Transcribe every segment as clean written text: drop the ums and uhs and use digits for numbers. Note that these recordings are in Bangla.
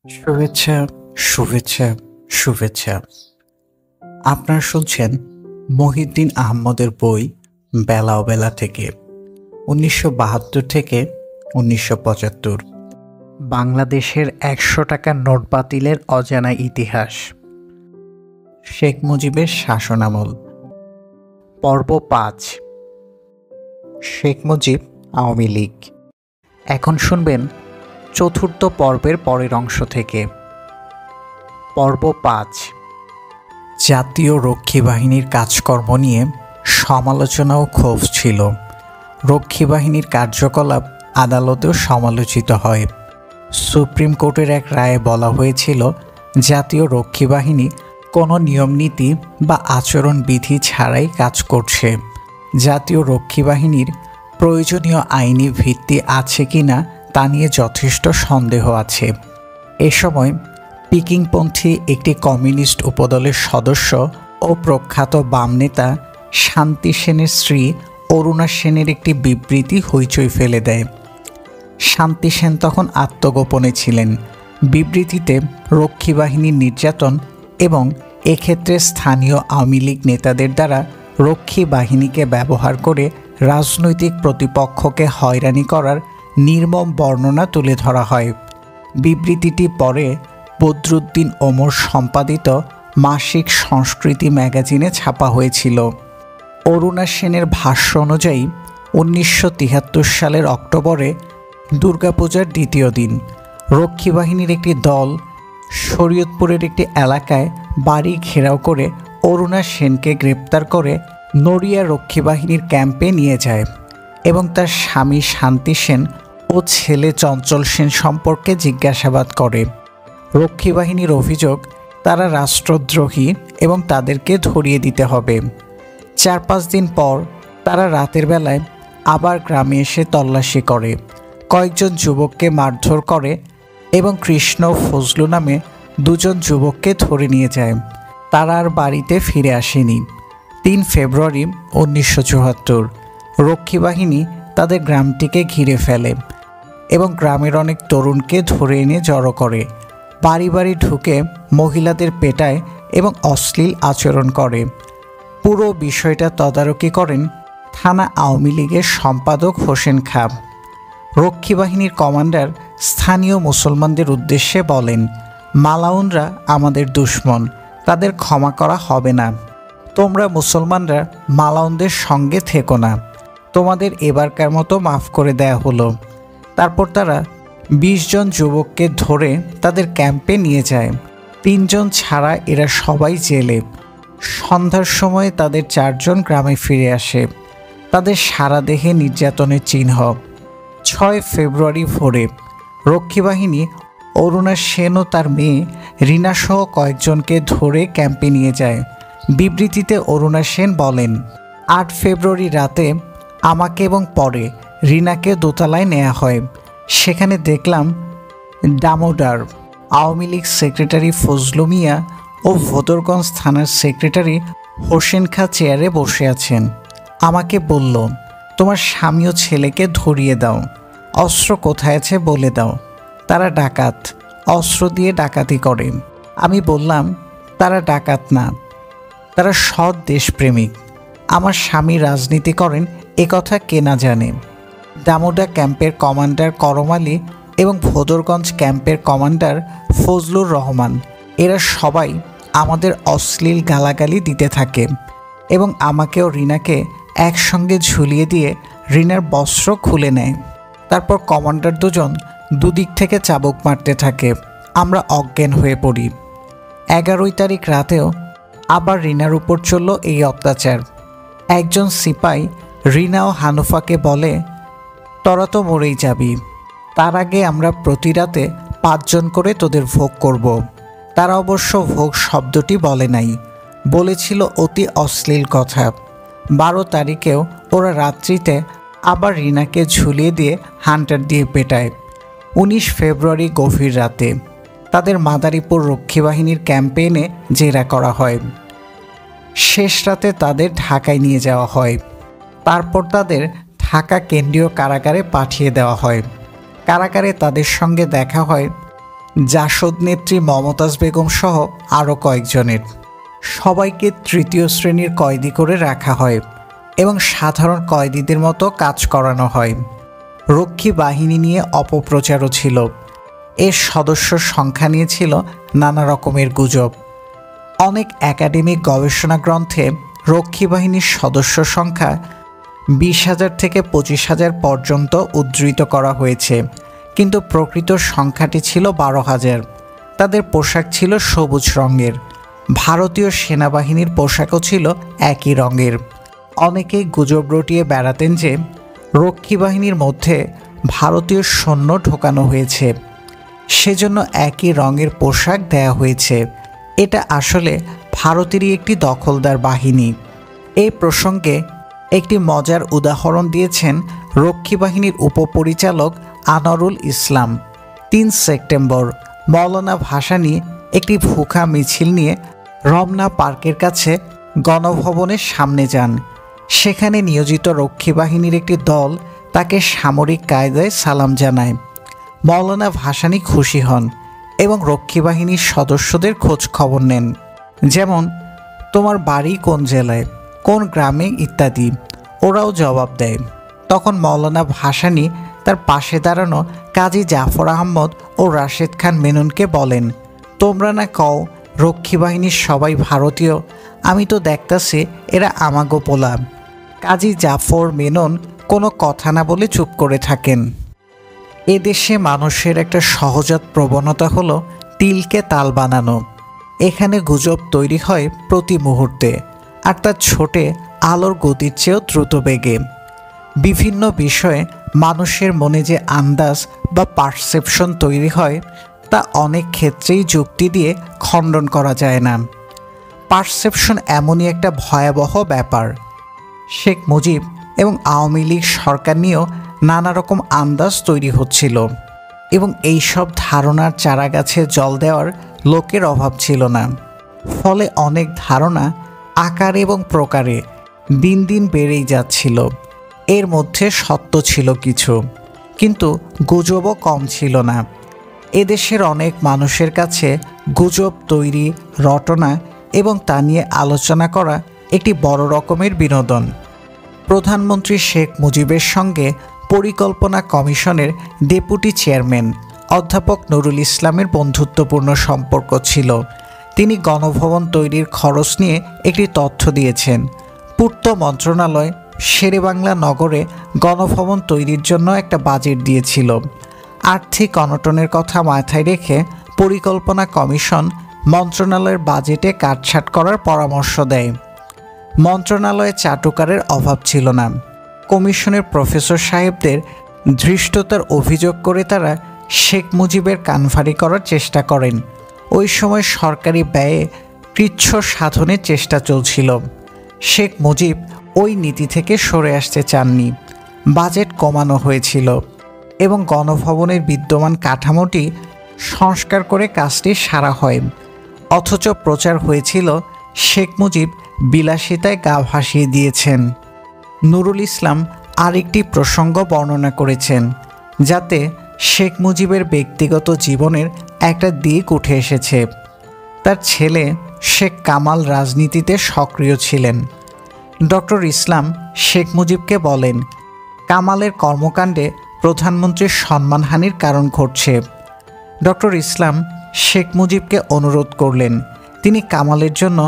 শুভেচ্ছা, শুভেচ্ছা, শুভেচ্ছা। আপনারা শুনছেন মহিউদ্দিন আহমদের বই বেলা অবেলা থেকে ১৯৭২ থেকে ১৯৭৫। বাংলাদেশের ১০০ টাকার নোট বাতিলের অজানা ইতিহাস। শেখ মুজিবের শাসনামল। পর্ব ৫। শেখ মুজিব আওয়ামী লীগ। এখন শুনবেন চতুর্থ পর্বের পরের অংশ থেকে। পর্ব ৫। জাতীয় রক্ষী বাহিনীর কাজকর্ম নিয়ে সমালোচনা ও ক্ষোভ ছিল। রক্ষী বাহিনীর কার্যকলাপ আদালতেও সমালোচিত হয়। সুপ্রিম কোর্টের এক রায়ে বলা হয়েছিল, জাতীয় রক্ষী বাহিনী কোনো নিয়মনীতি বা আচরণবিধি ছাড়াই কাজ করছে। জাতীয় রক্ষী বাহিনীর প্রয়োজনীয় আইনি ভিত্তি আছে কিনা তা নিয়ে যথেষ্ট সন্দেহ আছে। এ সময় পিকিংপন্থী একটি কমিউনিস্ট উপদলের সদস্য ও প্রখ্যাত বাম নেতা শান্তি সেনের স্ত্রী অরুণা সেনের একটি বিবৃতি হইচই ফেলে দেয়। শান্তি সেন তখন আত্মগোপনে ছিলেন। বিবৃতিতে রক্ষী বাহিনীর নির্যাতন এবং এক্ষেত্রে স্থানীয় আওয়ামী লীগ নেতাদের দ্বারা রক্ষী বাহিনীকে ব্যবহার করে রাজনৈতিক প্রতিপক্ষকে হয়রানি করার নির্মম বর্ণনা তুলে ধরা হয়। বিবৃতিটি পরে বদরুদ্দিন ওমর সম্পাদিত মাসিক সংস্কৃতি ম্যাগাজিনে ছাপা হয়েছিল। অরুণা সেনের ভাষ্য অনুযায়ী ১৯৭৩ সালের অক্টোবরে দুর্গাপূজার দ্বিতীয় দিন রক্ষী বাহিনীর একটি দল শরীয়তপুরের একটি এলাকায় বাড়ি ঘেরাও করে অরুণা সেনকে গ্রেপ্তার করে নড়িয়া রক্ষী বাহিনীর ক্যাম্পে নিয়ে যায় এবং তার স্বামী শান্তি সেন ও ছেলে চঞ্চল সেন সম্পর্কে জিজ্ঞাসাবাদ করে। রক্ষী বাহিনীর অভিযোগ, তারা রাষ্ট্রদ্রোহী এবং তাদেরকে ধরিয়ে দিতে হবে। ৪-৫ দিন পর তারা রাতের বেলায় আবার গ্রামে এসে তল্লাশি করে, কয়েকজন যুবককে মারধর করে এবং কৃষ্ণ ফজলু নামে দুজন যুবককে ধরে নিয়ে যায়। তারা আর বাড়িতে ফিরে আসেনি। ৩ ফেব্রুয়ারি ১৯৭৪ রক্ষী বাহিনী তাদের গ্রামটিকে ঘিরে ফেলে এবং গ্রামের অনেক তরুণকে ধরে এনে জড়ো করে, বাড়ি বাড়ি ঢুকে মহিলাদের পেটায় এবং অশ্লীল আচরণ করে। পুরো বিষয়টা তদারকি করেন থানা আওয়ামী লীগের সম্পাদক হোসেন খাঁ। রক্ষী বাহিনীর কমান্ডার স্থানীয় মুসলমানদের উদ্দেশ্যে বলেন, মালাউনরা আমাদের দুশমন, তাদের ক্ষমা করা হবে না। তোমরা মুসলমানরা মালাউনদের সঙ্গে থেকো না, তোমাদের এবারকার মতো মাফ করে দেয়া হলো। তারপর তারা ২০ জন যুবককে ধরে তাদের ক্যাম্পে নিয়ে যায়। ৩ জন ছাড়া এরা সবাই জেলে। সন্ধ্যার সময় তাদের ৪ জন গ্রামে ফিরে আসে, তাদের সারা দেহে নির্যাতনের চিহ্ন। ৬ ফেব্রুয়ারি ভোরে রক্ষী বাহিনী অরুণা সেন ও তার মেয়ে রিনাসহ কয়েকজনকে ধরে ক্যাম্পে নিয়ে যায়। বিবৃতিতে অরুণা সেন বলেন, ৮ ফেব্রুয়ারি রাতে আমাকে এবং পরে রিনাকে দোতলায় নেওয়া হয়। সেখানে দেখলাম দামোদর আওয়ামী লীগ সেক্রেটারি ফজলু মিয়া ও ভোদরগঞ্জ থানার সেক্রেটারি হোসেন খাঁ চেয়ারে বসে আছেন। আমাকে বলল, তোমার স্বামী ও ছেলেকে ধরিয়ে দাও, অস্ত্র কোথায় আছে বলে দাও, তারা ডাকাত, অস্ত্র দিয়ে ডাকাতি করে। আমি বললাম, তারা ডাকাত না, তারা সৎ দেশপ্রেমিক। আমার স্বামী রাজনীতি করেন এ কথা কে না জানে। দামোদা ক্যাম্পের কমান্ডার করম আলী এবং ভোদরগঞ্জ ক্যাম্পের কমান্ডার ফজলুর রহমান, এরা সবাই আমাদের অশ্লীল গালাগালি দিতে থাকে এবং আমাকে ও রিনাকে একসঙ্গে ঝুলিয়ে দিয়ে রিনার বস্ত্র খুলে নেয়। তারপর কমান্ডার দুজন দুদিক থেকে চাবুক মারতে থাকে। আমরা অজ্ঞান হয়ে পড়ি। ১১ তারিখ রাতেও আবার রিনার উপর চলল এই অত্যাচার। একজন সিপাই রিনা ও হানুফাকে বলে, তোরা তো মরেই যাবি, তার আগে আমরা প্রতি রাতে ৫ জন করে তোদের ভোগ করব। তারা অবশ্য ভোগ শব্দটি বলে নাই, বলেছিল অতি অশ্লীল কথা। ১২ তারিখেও ওরা রাত্রিতে আবার রিনাকে ঝুলিয়ে দিয়ে হান্টার দিয়ে পেটায়। ১৯ ফেব্রুয়ারি গভীর রাতে তাদের মাদারীপুর রক্ষী বাহিনীর ক্যাম্পে এনে জেরা করা হয়। শেষ রাতে তাদের ঢাকায় নিয়ে যাওয়া হয়। তারপর তাদের ঢাকা কেন্দ্রীয় কারাগারে পাঠিয়ে দেওয়া হয়। কারাগারে তাদের সঙ্গে দেখা হয় জাসদ নেত্রী মমতাজ বেগম সহ আরও কয়েকজনের। সবাইকে তৃতীয় শ্রেণীর কয়েদি করে রাখা হয় এবং সাধারণ কয়েদিদের মতো কাজ করানো হয়। রক্ষী বাহিনী নিয়ে অপপ্রচারও ছিল। এর সদস্য সংখ্যা নিয়ে ছিল নানা রকমের গুজব। অনেক একাডেমিক গবেষণা গ্রন্থে রক্ষী বাহিনীর সদস্য সংখ্যা 20,000 থেকে 25,000 পর্যন্ত উদ্ধৃত করা হয়েছে, কিন্তু প্রকৃত সংখ্যাটি ছিল 12,000। তাদের পোশাক ছিল সবুজ রঙের। ভারতীয় সেনাবাহিনীর পোশাকও ছিল একই রঙের। অনেকেই গুজব রটিয়ে বেড়াতেন যে রক্ষী বাহিনীর মধ্যে ভারতীয় সৈন্য ঢোকানো হয়েছে, সেজন্য একই রঙের পোশাক দেয়া হয়েছে। এটা আসলে ভারতেরই একটি দখলদার বাহিনী। এই প্রসঙ্গে একটি মজার উদাহরণ দিয়েছেন রক্ষী বাহিনীর উপপরিচালক আনোয়ারুল ইসলাম। 3 সেপ্টেম্বর মৌলানা ভাসানী একটি ভুখা মিছিল নিয়ে রমনা পার্কের কাছে গণভবনের সামনে যান। সেখানে নিয়োজিত রক্ষী বাহিনীর একটি দল তাকে সামরিক কায়দায় সালাম জানায়। মৌলানা ভাসানী খুশি হন এবং রক্ষী বাহিনীর সদস্যদের খোঁজ খবর নেন, যেমন তোমার বাড়ি কোন জেলায়, কোন গ্রামে ইত্যাদি। ওরাও জবাব দেয়। তখন মৌলানা ভাসানী তার পাশে দাঁড়ানো কাজী জাফর আহমদ ও রাশেদ খান মেননকে বলেন, তোমরা না কও রক্ষী বাহিনীর সবাই ভারতীয়, আমি তো দেখতাছি এরা আমাগো পোলা। কাজী জাফর মেনন কোনো কথা না বলে চুপ করে থাকেন। এদেশে মানুষের একটা সহজাত প্রবণতা হলো তিলকে তাল বানানো। এখানে গুজব তৈরি হয় প্রতি মুহূর্তে, আর তা ছোটে আলোর গতির চেয়েও দ্রুত বেগে। বিভিন্ন বিষয়ে মানুষের মনে যে আন্দাজ বা পারসেপশন তৈরি হয় তা অনেক ক্ষেত্রেই যুক্তি দিয়ে খণ্ডন করা যায় না। পারসেপশন এমনই একটা ভয়াবহ ব্যাপার। শেখ মুজিব এবং আওয়ামী লীগ সরকার নিয়েও নানা রকম আন্দাজ তৈরি হচ্ছিল এবং এই সব ধারণার চারাগাছে জল দেওয়ার লোকের অভাব ছিল না। ফলে অনেক ধারণা আকার এবং প্রকারে দিন দিন বেড়েই যাচ্ছিল। এর মধ্যে সত্য ছিল কিছু, কিন্তু গুজবও কম ছিল না। এদেশের অনেক মানুষের কাছে গুজব তৈরি, রটনা এবং তা নিয়ে আলোচনা করা একটি বড় রকমের বিনোদন। প্রধানমন্ত্রী শেখ মুজিবের সঙ্গে পরিকল্পনা কমিশনের ডেপুটি চেয়ারম্যান অধ্যাপক নুরুল ইসলামের বন্ধুত্বপূর্ণ সম্পর্ক ছিল। তিনি গণভবন তৈরির খরচ নিয়ে একটি তথ্য দিয়েছেন। পূর্ত মন্ত্রণালয় শেরেবাংলা নগরে গণভবন তৈরির জন্য একটা বাজেট দিয়েছিল। আর্থিক অনটনের কথা মাথায় রেখে পরিকল্পনা কমিশন মন্ত্রণালয়ের বাজেটে কাটছাঁট করার পরামর্শ দেয়। মন্ত্রণালয়ে চাটুকারের অভাব ছিল না। কমিশনের প্রফেসর সাহেবদের ধৃষ্টতার অভিযোগ করে তারা শেখ মুজিবের কানভারি করার চেষ্টা করেন। ওই সময় সরকারি ব্যয়ে কৃচ্ছ সাধনের চেষ্টা চলছিল। শেখ মুজিব ওই নীতি থেকে সরে আসতে চাননি। বাজেট কমানো হয়েছিল এবং গণভবনের বিদ্যমান কাঠামোটি সংস্কার করে কাজটি সারা হয়। অথচ প্রচার হয়েছিল শেখ মুজিব বিলাসিতায় গা ভাসিয়ে দিয়েছেন। নুরুল ইসলাম আরেকটি প্রসঙ্গ বর্ণনা করেছেন, যাতে শেখ মুজিবের ব্যক্তিগত জীবনের একটা দিক উঠে এসেছে। তার ছেলে শেখ কামাল রাজনীতিতে সক্রিয় ছিলেন। ডক্টর ইসলাম শেখ মুজিবকে বলেন, কামালের কর্মকাণ্ডে প্রধানমন্ত্রীর সম্মানহানির কারণ ঘটছে। ডক্টর ইসলাম শেখ মুজিবকে অনুরোধ করলেন তিনি কামালের জন্য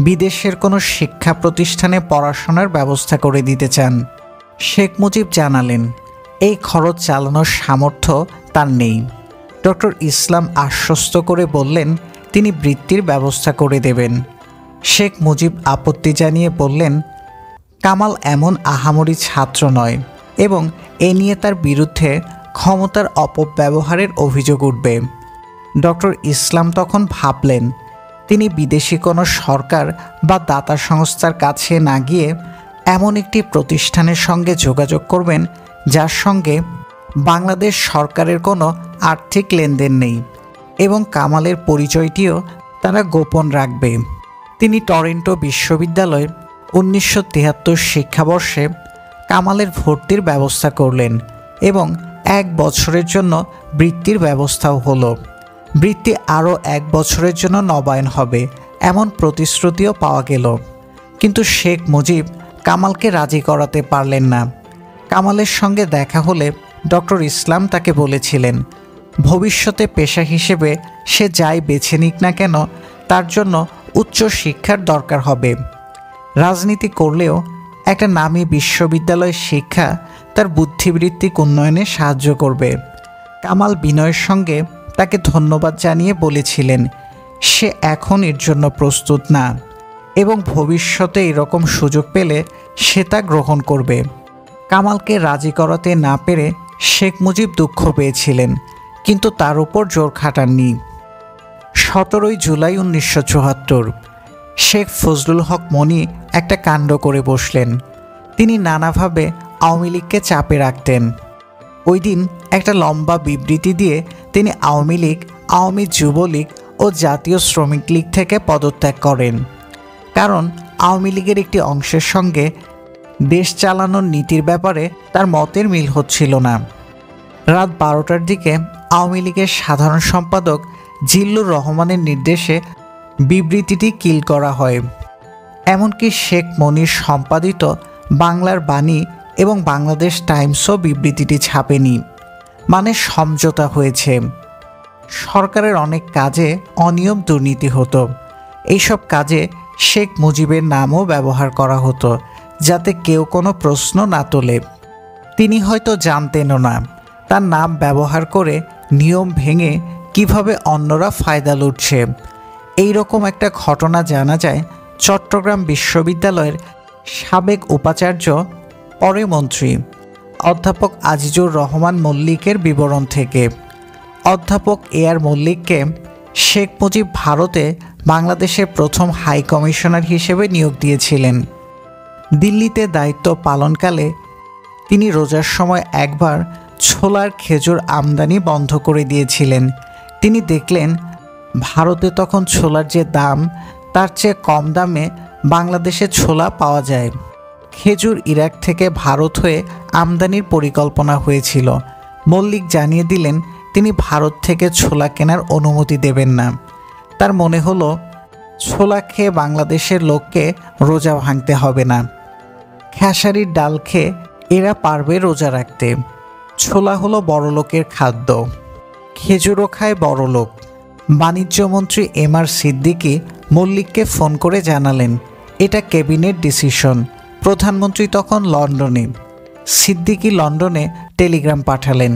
বিদেশের কোনো শিক্ষা প্রতিষ্ঠানে পড়াশোনার ব্যবস্থা করে দিতে চান। শেখ মুজিব জানালেন এই খরচ চালানোর সামর্থ্য তার নেই। ডক্টর ইসলাম আশ্বস্ত করে বললেন তিনি বৃত্তির ব্যবস্থা করে দেবেন। শেখ মুজিব আপত্তি জানিয়ে বললেন, কামাল এমন আহামরি ছাত্র নয় এবং এ নিয়ে তার বিরুদ্ধে ক্ষমতার অপব্যবহারের অভিযোগ উঠবে। ডক্টর ইসলাম তখন ভাবলেন তিনি বিদেশি কোনো সরকার বা দাতা সংস্থার কাছে না গিয়ে এমন একটি প্রতিষ্ঠানের সঙ্গে যোগাযোগ করবেন যার সঙ্গে বাংলাদেশ সরকারের কোনো আর্থিক লেনদেন নেই এবং কামালের পরিচয়টিও তারা গোপন রাখবে। তিনি টরন্টো বিশ্ববিদ্যালয়ে 1973 শিক্ষাবর্ষে কামালের ভর্তির ব্যবস্থা করলেন এবং 1 বছরের জন্য বৃত্তির ব্যবস্থাও হলো। বৃত্তি আরও 1 বছরের জন্য নবায়ন হবে এমন প্রতিশ্রুতিও পাওয়া গেল। কিন্তু শেখ মুজিব কামালকে রাজি করাতে পারলেন না। কামালের সঙ্গে দেখা হলে ডক্টর ইসলাম তাকে বলেছিলেন, ভবিষ্যতে পেশা হিসেবে সে যাই বেছে নিক না কেন তার জন্য উচ্চ শিক্ষার দরকার হবে। রাজনীতি করলেও একটা নামী বিশ্ববিদ্যালয়ের শিক্ষা তার বুদ্ধিবৃত্তিক উন্নয়নে সাহায্য করবে। কামাল বিনয়ের সঙ্গে তাকে ধন্যবাদ জানিয়ে বলেছিলেন সে এখন এর জন্য প্রস্তুত না এবং ভবিষ্যতে এরকম সুযোগ পেলে সে তা গ্রহণ করবে। কামালকে রাজি করাতে না পেরে শেখ মুজিব দুঃখ পেয়েছিলেন, কিন্তু তার উপর জোর খাটাননি। 17 জুলাই 1974 শেখ ফজলুল হক মনি একটা কাণ্ড করে বসলেন। তিনি নানাভাবে আওয়ামী লীগকে চাপে রাখতেন। ওই দিন একটা লম্বা বিবৃতি দিয়ে তিনি আওয়ামী লীগ, আওয়ামী যুবলীগ ও জাতীয় শ্রমিক লীগ থেকে পদত্যাগ করেন। কারণ আওয়ামী লীগের একটি অংশের সঙ্গে দেশ চালানোর নীতির ব্যাপারে তার মতের মিল হচ্ছিল না। রাত 12টার দিকে আওয়ামী লীগের সাধারণ সম্পাদক জিল্লুর রহমানের নির্দেশে বিবৃতিটি কিল করা হয়। এমনকি শেখ মনির সম্পাদিত বাংলার বাণী এবং বাংলাদেশ টাইমসও বিবৃতিটি ছাপেনি। মানে সমঝোতা হয়েছে। সরকারের অনেক কাজে অনিয়ম দুর্নীতি হতো। এইসব কাজে শেখ মুজিবের নামও ব্যবহার করা হতো যাতে কেউ কোনো প্রশ্ন না তোলে। তিনি হয়তো জানতেনও না তার নাম ব্যবহার করে নিয়ম ভেঙে কিভাবে অন্যরা ফায়দা লুটছে। এই রকম একটা ঘটনা জানা যায় চট্টগ্রাম বিশ্ববিদ্যালয়ের সাবেক উপাচার্য, পরে মন্ত্রী অধ্যাপক আজিজুর রহমান মল্লিকের বিবরণ থেকে। অধ্যাপক এ.আর মল্লিককে শেখ মুজিব ভারতে বাংলাদেশের প্রথম হাই কমিশনার হিসেবে নিয়োগ দিয়েছিলেন। দিল্লিতে দায়িত্ব পালনকালে তিনি রোজার সময় একবার ছোলার খেজুর আমদানি বন্ধ করে দিয়েছিলেন। তিনি দেখলেন ভারতে তখন ছোলার যে দাম তার চেয়ে কম দামে বাংলাদেশে ছোলা পাওয়া যায়। খেজুর ইরাক থেকে ভারত হয়ে আমদানির পরিকল্পনা হয়েছিল। মল্লিক জানিয়ে দিলেন তিনি ভারত থেকে ছোলা কেনার অনুমতি দেবেন না। তার মনে হলো ছোলা খেয়ে বাংলাদেশের লোককে রোজা ভাঙতে হবে না। খেসারির ডাল খেয়ে এরা পারবে রোজা রাখতে। ছোলা হলো বড়লোকের খাদ্য, খেজুরও খায় বড়লোক। বাণিজ্যমন্ত্রী এম.আর সিদ্দিকী মল্লিককে ফোন করে জানালেন এটা ক্যাবিনেট ডিসিশন। প্রধানমন্ত্রী তখন লন্ডনে। সিদ্দিকী লন্ডনে টেলিগ্রাম পাঠালেন।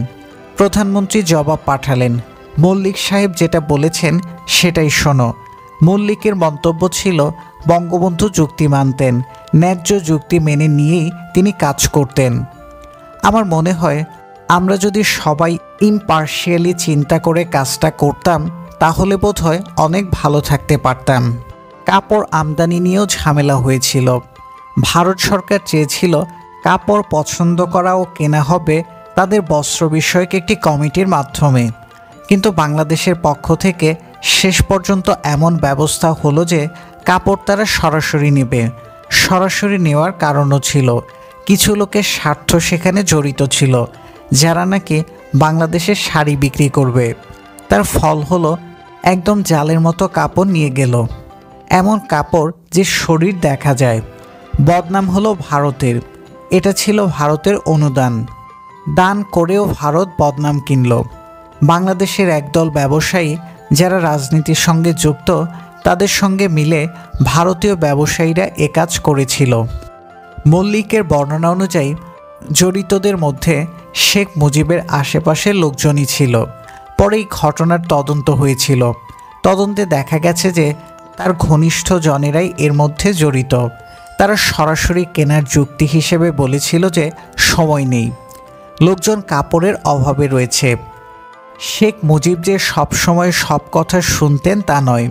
প্রধানমন্ত্রী জবাব পাঠালেন, মল্লিক সাহেব যেটা বলেছেন সেটাই শোনো। মল্লিকের মন্তব্য ছিল বঙ্গবন্ধু যুক্তি মানতেন, ন্যায্য যুক্তি মেনে নিয়েই তিনি কাজ করতেন। আমার মনে হয় আমরা যদি সবাই ইমপার্শিয়ালি চিন্তা করে কাজটা করতাম তাহলে বোধহয় অনেক ভালো থাকতে পারতাম। কাপড় আমদানি নিয়েও ঝামেলা হয়েছিল। ভারত সরকার চেয়েছিল কাপড় পছন্দ করা ও কেনা হবে তাদের বস্ত্র বিষয়ক একটি কমিটির মাধ্যমে, কিন্তু বাংলাদেশের পক্ষ থেকে শেষ পর্যন্ত এমন ব্যবস্থা হলো যে কাপড় তারা সরাসরি নেবে। সরাসরি নেওয়ার কারণও ছিল কিছু লোকের স্বার্থ সেখানে জড়িত ছিল, যারা নাকি বাংলাদেশের শাড়ি বিক্রি করবে। তার ফল হলো একদম জালের মতো কাপড় নিয়ে গেল, এমন কাপড় যে শরীর দেখা যায়। বদনাম হলো ভারতের। এটা ছিল ভারতের অনুদান। দান করেও ভারত বদনাম কিনল। বাংলাদেশের একদল ব্যবসায়ী যারা রাজনীতির সঙ্গে যুক্ত তাদের সঙ্গে মিলে ভারতীয় ব্যবসায়ীরা এ কাজ করেছিল। মল্লিকের বর্ণনা অনুযায়ী জড়িতদের মধ্যে শেখ মুজিবের আশেপাশের লোকজনই ছিল। পরে এই ঘটনার তদন্ত হয়েছিল। তদন্তে দেখা গেছে যে তার ঘনিষ্ঠ জনেরাই এর মধ্যে জড়িত। তারা সরাসরি কেনার যুক্তি হিসেবে বলেছিল যে সময় নেই, লোকজন কাপড়ের অভাবে রয়েছে। শেখ মুজিব যে সবসময় সব কথা শুনতেন তা নয়,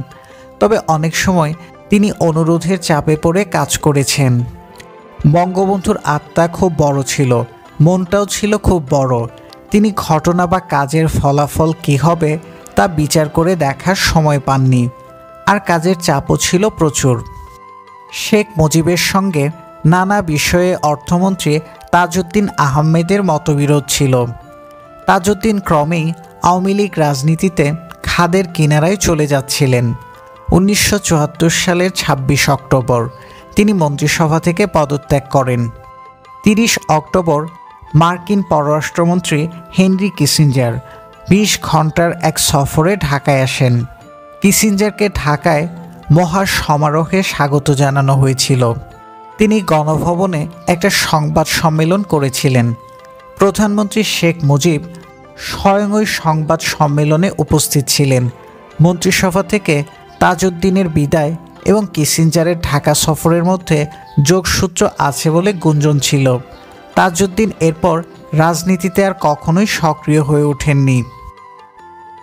তবে অনেক সময় তিনি অনুরোধের চাপে পড়ে কাজ করেছেন। বঙ্গবন্ধুর আত্মা খুব বড় ছিল, মনটাও ছিল খুব বড়। তিনি ঘটনা বা কাজের ফলাফল কী হবে তা বিচার করে দেখার সময় পাননি, আর কাজের চাপও ছিল প্রচুর। শেখ মুজিবের সঙ্গে নানা বিষয়ে অর্থমন্ত্রী তাজউদ্দিন আহমেদের মতবিরোধ ছিল। তাজউদ্দিন ক্রমেই আওয়ামী লীগ রাজনীতিতে খাদের কিনারায় চলে যাচ্ছিলেন। 1974 সালের 26 অক্টোবর তিনি মন্ত্রিসভা থেকে পদত্যাগ করেন। 30 অক্টোবর মার্কিন পররাষ্ট্রমন্ত্রী হেনরি কিসিঞ্জার 20 ঘন্টার এক সফরে ঢাকায় আসেন। কিসিঞ্জারকে ঢাকায় মহা সমারোহে স্বাগত জানানো হয়েছিল। তিনি গণভবনে একটা সংবাদ সম্মেলন করেছিলেন। প্রধানমন্ত্রী শেখ মুজিব স্বয়ং ওই সংবাদ সম্মেলনে উপস্থিত ছিলেন। মন্ত্রিসভা থেকে তাজউদ্দিনের বিদায় এবং কিসিঞ্জারের ঢাকা সফরের মধ্যে যোগসূত্র আছে বলে গুঞ্জন ছিল। তাজউদ্দিন এরপর রাজনীতিতে আর কখনোই সক্রিয় হয়ে ওঠেননি।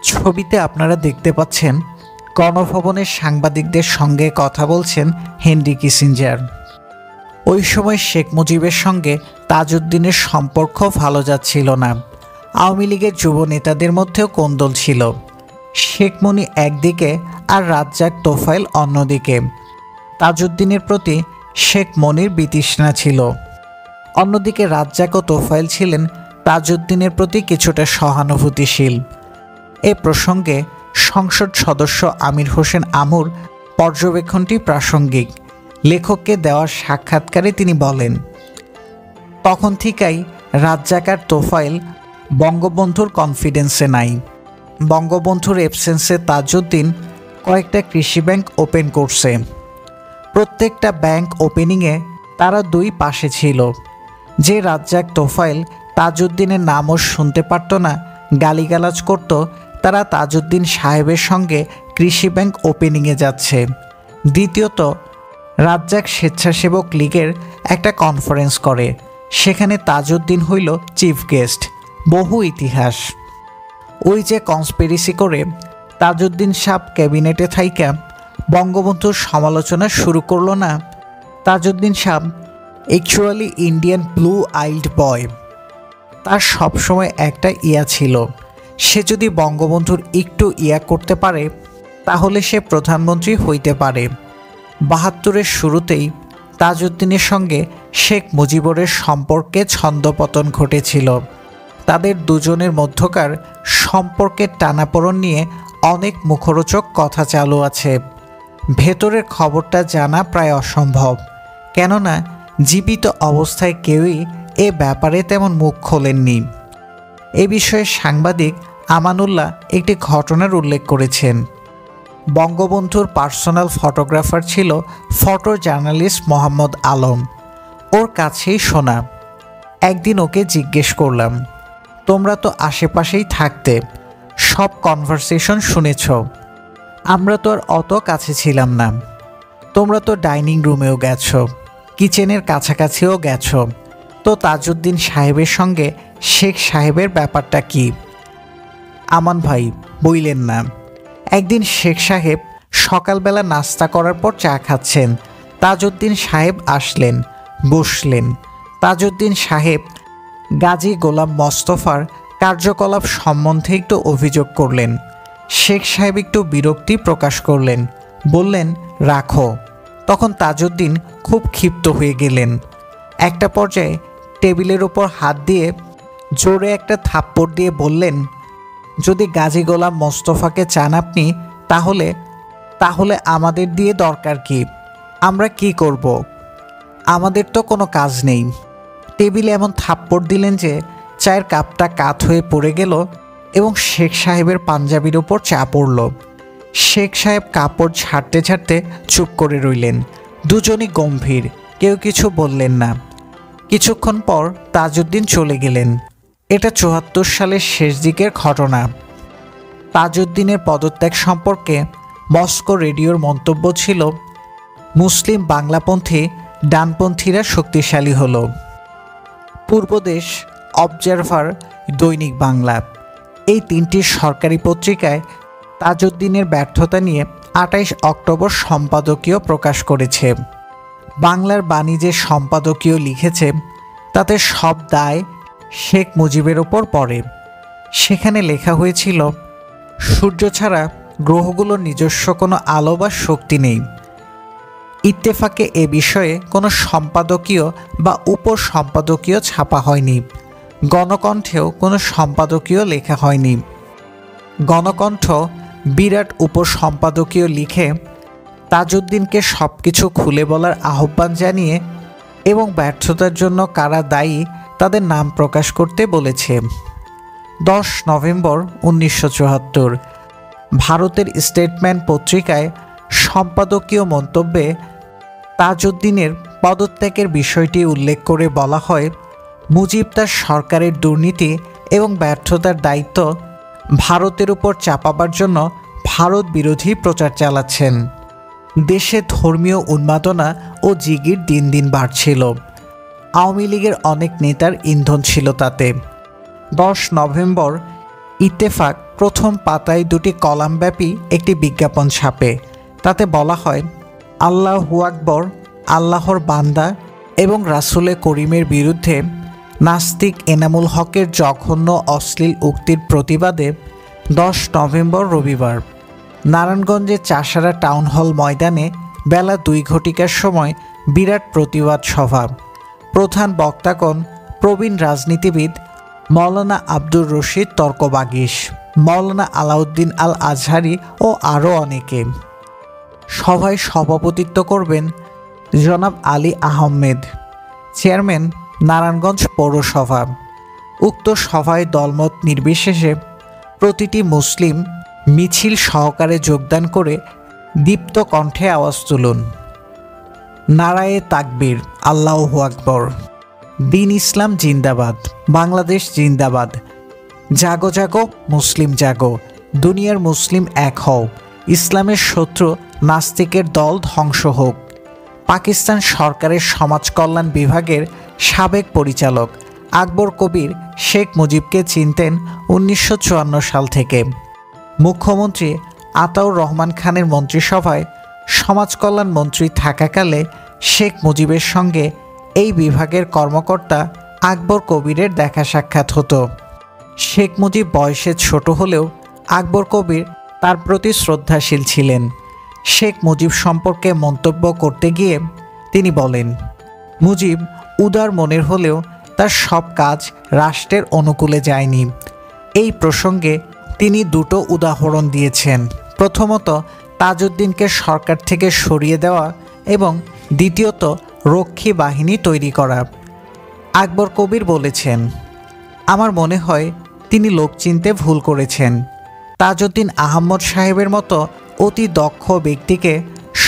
ছবিতে আপনারা দেখতে পাচ্ছেন গণভবনের সাংবাদিকদের সঙ্গে কথা বলছেন হেনরি কিসিঞ্জার। ওই সময় শেখ মুজিবের সঙ্গে তাজউদ্দিনের সম্পর্ক ভালো যাচ্ছিল না। আওয়ামী লীগের যুব নেতাদের মধ্যেও কোন্দল ছিল। শেখ মুনি একদিকে আর রাজ্জাক তোফায়েল অন্যদিকে। তাজউদ্দিনের প্রতি শেখ মনির বিতৃষ্ণা ছিল। অন্যদিকে রাজ্জাক ও তোফায়েল ছিলেন তাজউদ্দিনের প্রতি কিছুটা সহানুভূতিশীল। এ প্রসঙ্গে সংসদ সদস্য আমির হোসেন আমুর পর্যবেক্ষণটি প্রাসঙ্গিক। লেখককে দেওয়া সাক্ষাৎকারে তিনি বলেন, তখন থেকেই রাজ্জাক আর তোফায়েল বঙ্গবন্ধুর কনফিডেন্সে নাই। বঙ্গবন্ধুর অ্যাবসেন্সে তাজউদ্দিন কয়েকটা কৃষি ব্যাংক ওপেন করছে। প্রত্যেকটা ব্যাংক ওপেনিংয়ে তারা দুই পাশে ছিল। যে রাজ্জাক তোফায়েল তাজউদ্দিনের নামও শুনতে পারত না, গালিগালাজ করত, তারা তাজউদ্দিন সাহেবের সঙ্গে কৃষি ব্যাংক ওপেনিংয়ে যাচ্ছে। দ্বিতীয়ত, রাজ্জাক স্বেচ্ছাসেবক লীগের একটা কনফারেন্স করে, সেখানে তাজউদ্দিন হইল চিফ গেস্ট। বহু ইতিহাস। ওই যে কনস্পিরেসি করে তাজউদ্দিন সাহেব ক্যাবিনেটে থাইকা বঙ্গবন্ধুর সমালোচনা শুরু করলো না। তাজউদ্দিন সাহেব অ্যাকচুয়ালি ইন্ডিয়ান ব্লু আইল্ড বয়। তার সবসময় একটা ইয়া ছিল, সে যদি বঙ্গবন্ধুর একটু ইয়া করতে পারে তাহলে সে প্রধানমন্ত্রী হইতে পারে। ৭২-এর শুরুতেই তাজউদ্দিনের সঙ্গে শেখ মুজিবুরের সম্পর্কে ছন্দপতন ঘটেছিল। তাদের দুজনের মধ্যকার সম্পর্কের টানাপোড়েন নিয়ে অনেক মুখরোচক কথা চালু আছে। ভেতরের খবরটা জানা প্রায় অসম্ভব, কেননা জীবিত অবস্থায় কেউই এ ব্যাপারে তেমন মুখ খোলেননি। এ বিষয়ে সাংবাদিক আমানুল্লাহ একটি ঘটনার উল্লেখ করেছেন। বঙ্গবন্ধুর পার্সোনাল ফটোগ্রাফার ছিল ফটো জার্নালিস্ট মোহাম্মদ আলম। ওর কাছেই শোনা। একদিন ওকে জিজ্ঞেস করলাম, তোমরা তো আশেপাশেই থাকতে, সব কনভারসেশন শুনেছ। আমরা তো আর অত কাছে ছিলাম না। তোমরা তো ডাইনিং রুমেও গেছো, কিচেনের কাছাকাছিও গেছো। তো তাজউদ্দিন সাহেবের সঙ্গে শেখ সাহেবের ব্যাপারটা কি? আমান ভাই, বইলেন না। একদিন শেখ সাহেব সকালবেলা নাস্তা করার পর চা খাচ্ছেন। তাজউদ্দিন সাহেব আসলেন, বসলেন। তাজউদ্দিন সাহেব গাজী গোলাম মোস্তফার কার্যকলাপ সম্বন্ধে একটু অভিযোগ করলেন। শেখ সাহেব একটু বিরক্তি প্রকাশ করলেন, বললেন রাখো। তখন তাজউদ্দিন খুব ক্ষিপ্ত হয়ে গেলেন। একটা পর্যায়ে টেবিলের ওপর হাত দিয়ে জোরে একটা থাপ্পড় দিয়ে বললেন, যদি গাজী গোলাম মোস্তফাকে চান আপনি, তাহলে আমাদের দিয়ে দরকার কি? আমরা কি করব? আমাদের তো কোনো কাজ নেই। টেবিলে এমন থাপ্পড় দিলেন যে চায়ের কাপটা কাত হয়ে পড়ে গেল এবং শেখ সাহেবের পাঞ্জাবির ওপর চা পড়ল। শেখ সাহেব কাপড় ছাড়তে ছাড়তে চুপ করে রইলেন। দুজনই গম্ভীর, কেউ কিছু বললেন না। কিছুক্ষণ পর তাজউদ্দিন চলে গেলেন। এটা ৭৪ সালের শেষ দিকের ঘটনা। তাজউদ্দিনের পদত্যাগ সম্পর্কে মস্কো রেডিওর মন্তব্য ছিল, মুসলিম বাংলাপন্থী ডানপন্থীরা শক্তিশালী হল। পূর্বদেশ, অবজারভার, দৈনিক বাংলা, এই তিনটি সরকারি পত্রিকায় তাজউদ্দিনের ব্যর্থতা নিয়ে ২৮ অক্টোবর সম্পাদকীয় প্রকাশ করেছে। বাংলার বাণী যে সম্পাদকীয় লিখেছে তাতে সব দায় শেখ মুজিবের ওপর পড়ে। সেখানে লেখা হয়েছিল, সূর্য ছাড়া গ্রহগুলোর নিজস্ব কোনো আলো বা শক্তি নেই। ইত্তেফাকে এ বিষয়ে কোনো সম্পাদকীয় বা উপসম্পাদকীয় ছাপা হয়নি। গণকণ্ঠেও কোনো সম্পাদকীয় লেখা হয়নি। গণকণ্ঠ বিরাট উপসম্পাদকীয় লিখে তাজউদ্দিনকে সব কিছু খুলে বলার আহ্বান জানিয়ে এবং ব্যর্থতার জন্য কারা দায়ী তাদের নাম প্রকাশ করতে বলেছে। 10 নভেম্বর 1974 ভারতের স্টেটমেন্ট পত্রিকায় সম্পাদকীয় মন্তব্যে তাজউদ্দিনের পদত্যাগের বিষয়টি উল্লেখ করে বলা হয়, মুজিব তার সরকারের দুর্নীতি এবং ব্যর্থতার দায়িত্ব ভারতের উপর চাপাবার জন্য ভারত বিরোধী প্রচার চালাচ্ছেন। দেশে ধর্মীয় উন্মাদনা ও জিগির দিন দিন বাড়ছিল। আওয়ামী লীগের অনেক নেতার ইন্ধন ছিল তাতে। 10 নভেম্বর ইত্তেফাক প্রথম পাতায় 2টি কলামব্যাপী একটি বিজ্ঞাপন ছাপে। তাতে বলা হয়, আল্লাহু আকবর, আল্লাহর বান্দা এবং রাসূলে করিমের বিরুদ্ধে নাস্তিক এনামুল হকের জঘন্য অশ্লীল উক্তির প্রতিবাদে 10 নভেম্বর রবিবার নারায়ণগঞ্জের চাষারা টাউন হল ময়দানে বেলা 2 ঘটিকার সময় বিরাট প্রতিবাদ সভা। প্রধান বক্তাগণ প্রবীণ রাজনীতিবিদ মৌলানা আব্দুর রশিদ তর্কবাগীশ, মৌলানা আলাউদ্দিন আল আজহারি ও আরও অনেকে। সভায় সভাপতিত্ব করবেন জনাব আলী আহমেদ, চেয়ারম্যান নারায়ণগঞ্জ পৌরসভা। উক্ত সভায় দলমত নির্বিশেষে প্রতিটি মুসলিম মিছিল সহকারে যোগদান করে দীপ্ত কণ্ঠে আওয়াজ তুলুন, নারায়ে তাকবীর, আল্লাহু আকবর, দিন ইসলাম জিন্দাবাদ, বাংলাদেশ জিন্দাবাদ, জাগো জাগো মুসলিম জাগো, দুনিয়ার মুসলিম এক হও, ইসলামের শত্রু নাস্তিকের দল ধ্বংস হোক। পাকিস্তান সরকারের সমাজ কল্যাণ বিভাগের সাবেক পরিচালক আকবর কবির শেখ মুজিবকে চিনতেন 1954 সাল থেকে। মুখ্যমন্ত্রী আতাউর রহমান খানের মন্ত্রিসভায় সমাজ কল্যাণ মন্ত্রী থাকাকালে শেখ মুজিবের সঙ্গে এই বিভাগের কর্মকর্তা আকবর কবিরের দেখা সাক্ষাৎ হতো। শেখ মুজিব বয়সে ছোট হলেও আকবর কবির তার প্রতি শ্রদ্ধাশীল ছিলেন। শেখ মুজিব সম্পর্কে মন্তব্য করতে গিয়ে তিনি বলেন, মুজিব উদার মনের হলেও তার সব কাজ রাষ্ট্রের অনুকূলে যায়নি। এই প্রসঙ্গে তিনি 2টো উদাহরণ দিয়েছেন। প্রথমত, তাজউদ্দিনকে সরকার থেকে সরিয়ে দেওয়া এবং দ্বিতীয়ত রক্ষী বাহিনী তৈরি করা। আকবর কবির বলেছেন, আমার মনে হয় তিনি লোক চিনতে ভুল করেছেন। তাজউদ্দিন আহমদ সাহেবের মতো অতি দক্ষ ব্যক্তিকে